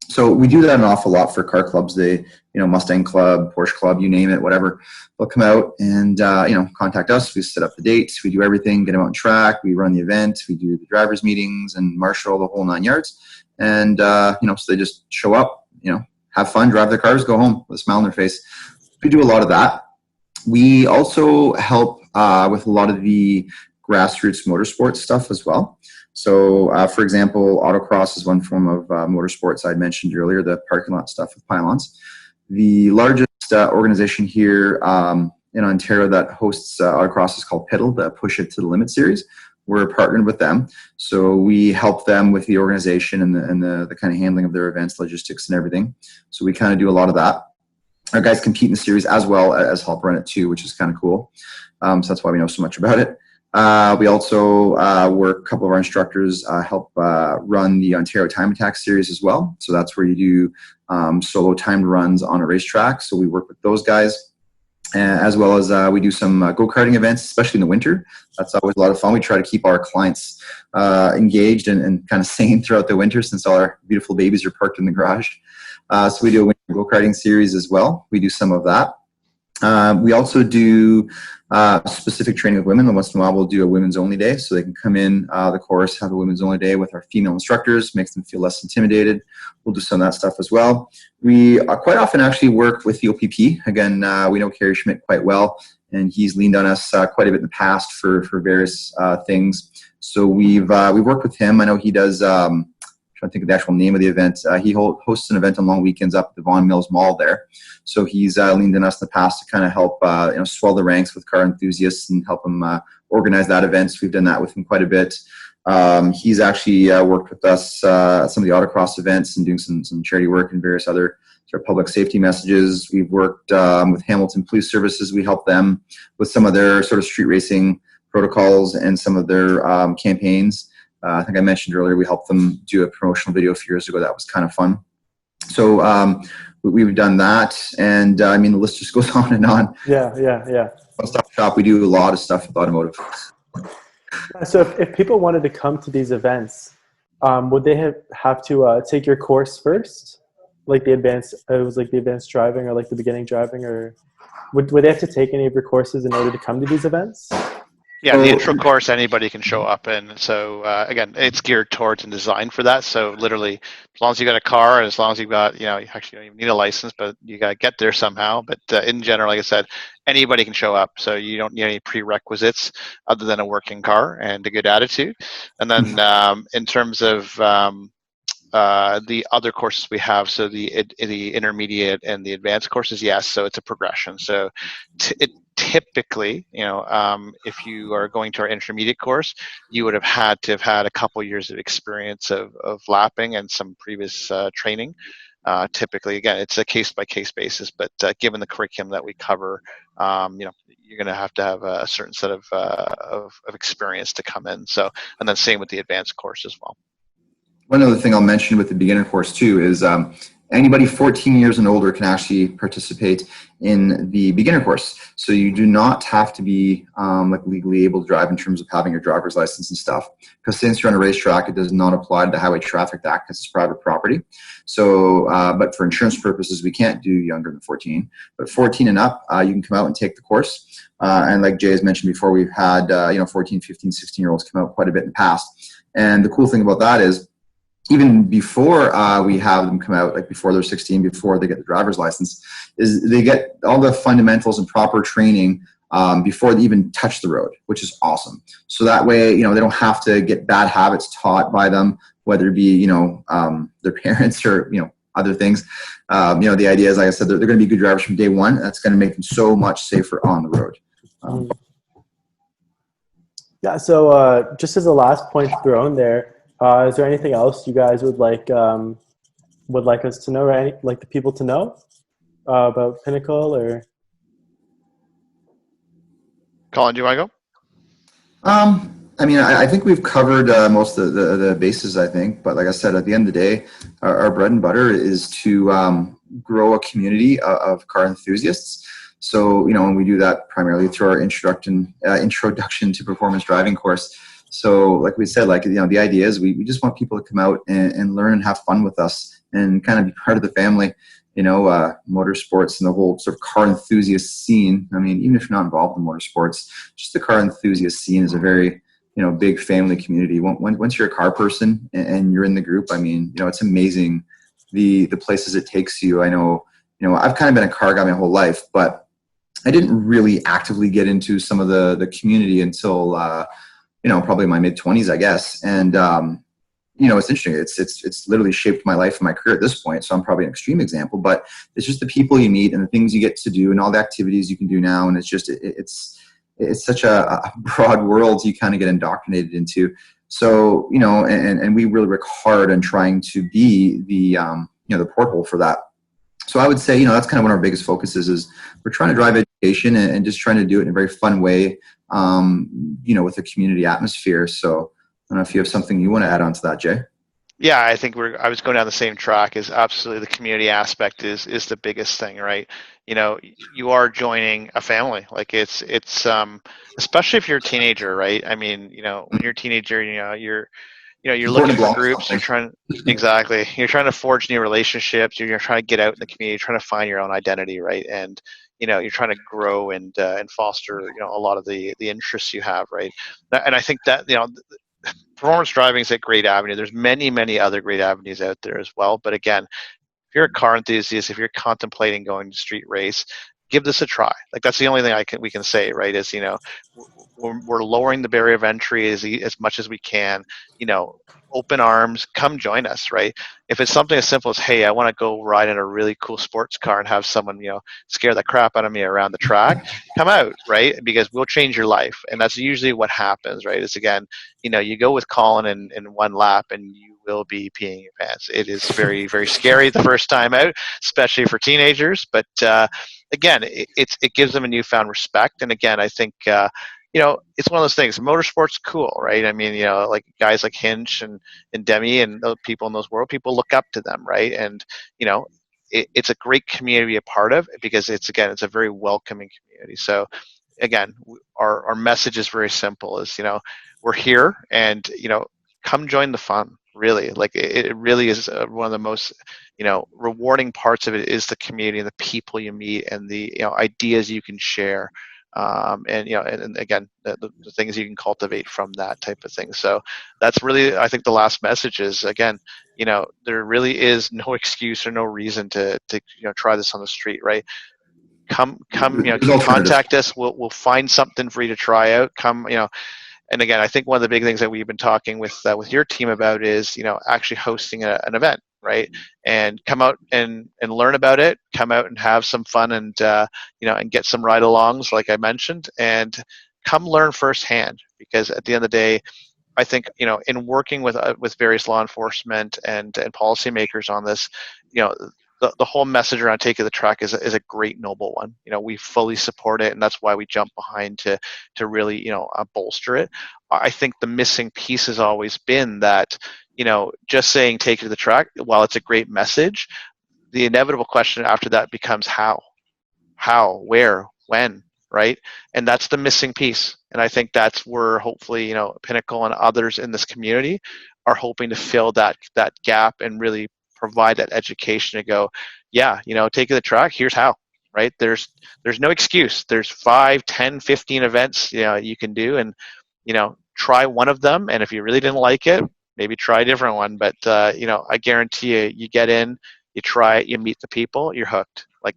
So we do that an awful lot for car clubs. They, you know, Mustang Club, Porsche Club, you name it, whatever. They'll come out and, you know, contact us. We set up the dates. We do everything, get them out on track. We run the event. We do the drivers' meetings and marshal, the whole 9 yards. And, you know, so they just show up, you know, have fun, drive their cars, go home with a smile on their face. We do a lot of that. We also help with a lot of the grassroots motorsports stuff as well. So, for example, autocross is one form of motorsports I'd mentioned earlier, the parking lot stuff with pylons. The largest organization here in Ontario that hosts autocross is called PITL, the Push It to the Limit series. We're partnered with them. So we help them with the organization and the kind of handling of their events, logistics and everything. So we kind of do a lot of that. Our guys compete in the series as well as help run it too, which is kind of cool. So that's why we know so much about it. We also a couple of our instructors help run the Ontario Time Attack series as well. So that's where you do solo timed runs on a racetrack. So we work with those guys, as well as we do some go-karting events, especially in the winter. That's always a lot of fun. We try to keep our clients engaged and kind of sane throughout the winter, since all our beautiful babies are parked in the garage. So we do a winter go-karting series as well. We do some of that. We also do specific training with women. Once in a while, we'll do a women's only day, so they can come in the course, have a women's only day with our female instructors, makes them feel less intimidated. We'll do some of that stuff as well. We quite often actually work with the OPP. Again, we know Kerry Schmidt quite well, and he's leaned on us quite a bit in the past for various things. So we've worked with him. I know he does. I think of the actual name of the event. He hosts an event on long weekends up at the Vaughan Mills Mall there. So he's leaned on us in the past to kind of help swell the ranks with car enthusiasts and help them organize that event. So we've done that with him quite a bit. He's actually worked with us at some of the autocross events and doing some charity work and various other sort of public safety messages. We've worked with Hamilton Police Services. We help them with some of their sort of street racing protocols and some of their campaigns. I think I mentioned earlier, we helped them do a promotional video a few years ago. That was kind of fun. So we've done that, and I mean the list just goes on and on. Yeah. One stop shop. We do a lot of stuff with automotive. So if people wanted to come to these events, would they have to take your course first, like the advanced? It was like the advanced driving or like the beginning driving, or would they have to take any of your courses in order to come to these events? Yeah, the intro course, anybody can show up. And so, again, it's geared towards and designed for that. So literally, as long as you got a car and as long as you've got, you actually don't even need a license, but you got to get there somehow. But in general, like I said, anybody can show up. So you don't need any prerequisites other than a working car and a good attitude. And then in terms of the other courses we have, so the intermediate and the advanced courses, yes. So it's a progression. So typically, if you are going to our intermediate course, you would have had a couple years of experience of lapping and some previous training. Typically, again, it's a case-by-case basis, but given the curriculum that we cover, you're going to have a certain set of experience to come in. So, and then same with the advanced course as well. One other thing I'll mention with the beginner course too is anybody 14 years and older can actually participate in the beginner course. So you do not have to be legally able to drive in terms of having your driver's license and stuff. Because since you're on a racetrack, it does not apply to the Highway Traffic Act because it's private property. So, but for insurance purposes, we can't do younger than 14. But 14 and up, you can come out and take the course. And like Jay has mentioned before, we've had 14, 15, 16-year-olds come out quite a bit in the past. And the cool thing about that is, even before we have them come out, like before they're 16, before they get the driver's license, is they get all the fundamentals and proper training before they even touch the road, which is awesome. So that way, they don't have to get bad habits taught by them, whether it be, their parents or, other things. The idea is, like I said, they're going to be good drivers from day one. That's going to make them so much safer on the road. Yeah. So just as a last point to throw in there, is there anything else you guys would like us to know, or like the people to know about Pinnacle? Or Colin, do you want to go? I think we've covered most of the bases, I think. But like I said, at the end of the day, our bread and butter is to grow a community of car enthusiasts. So, and we do that primarily through our introduction to performance driving course. So like we said, the idea is we just want people to come out and learn and have fun with us and kind of be part of the family, motorsports and the whole sort of car enthusiast scene. Even if you're not involved in motorsports, just the car enthusiast scene is a very, big family community. Once you're a car person and you're in the group, it's amazing the places it takes you. I know, I've kind of been a car guy my whole life, but I didn't really actively get into some of the community until, probably my mid-20s, I guess. And, it's interesting. It's literally shaped my life and my career at this point. So I'm probably an extreme example, but it's just the people you meet and the things you get to do and all the activities you can do now. And it's just, it's such a broad world you kind of get indoctrinated into. So, and we really work hard on trying to be the porthole for that. So I would say, that's kind of one of our biggest focuses is we're trying to drive education and just trying to do it in a very fun way, with a community atmosphere. So I don't know if you have something you want to add on to that, Jay. Yeah, I think I was going down the same track. Is absolutely the community aspect is the biggest thing, right? You are joining a family. Like it's especially if you're a teenager, right? When you're a teenager, you're looking for groups. You're trying to forge new relationships. You're trying to get out in the community. You're trying to find your own identity, right? And you're trying to grow and foster a lot of the interests you have, right? And I think that performance driving is a great avenue. There's many other great avenues out there as well. But again, if you're a car enthusiast, if you're contemplating going to street race, give this a try. Like that's the only thing we can say, right? Is we're lowering the barrier of entry as much as we can. Open arms, come join us, right? If it's something as simple as, hey, I want to go ride in a really cool sports car and have someone, scare the crap out of me around the track, come out, right? Because we'll change your life. And that's usually what happens, right? Is again, you go with Colin in one lap and you will be peeing your pants. It is very, very scary the first time out, especially for teenagers. But again, it gives them a newfound respect. And again, I think, it's one of those things. Motorsport's cool, right? Like guys like Hinch and Demi and those people in those world, people look up to them, right? And it's a great community to be a part of, because it's a very welcoming community. So again, our message is very simple, is, we're here, and, come join the fun. Really, like, it really is one of the most, rewarding parts of it is the community and the people you meet, and the, ideas you can share. And again, the things you can cultivate from that type of thing. So that's really, I think, the last message is, again, there really is no excuse or no reason to try this on the street, right? Come, contact us. We'll find something for you to try out. Come, and again, I think one of the big things that we've been talking with your team about is, actually hosting an event, right? And come out and learn about it. Come out and have some fun, and and get some ride-alongs, like I mentioned, and come learn firsthand. Because at the end of the day, I think, in working with various law enforcement and policymakers on this, the whole message around taking the track is a great, noble one. We fully support it, and that's why we jump behind to really bolster it. I think the missing piece has always been that, just saying take it to the track, while it's a great message, the inevitable question after that becomes how, where, when, right? And that's the missing piece. And I think that's where, hopefully, Pinnacle and others in this community are hoping to fill that gap, and really provide that education to go, taking the track, here's how, right? There's no excuse. There's 5, 10, 15 events you can do, and try one of them, and if you really didn't like it, maybe try a different one. But I guarantee you get in, you try it, you meet the people, you're hooked. Like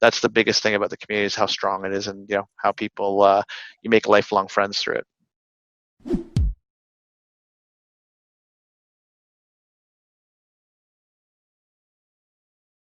that's the biggest thing about the community, is how strong it is, and how people you make lifelong friends through it.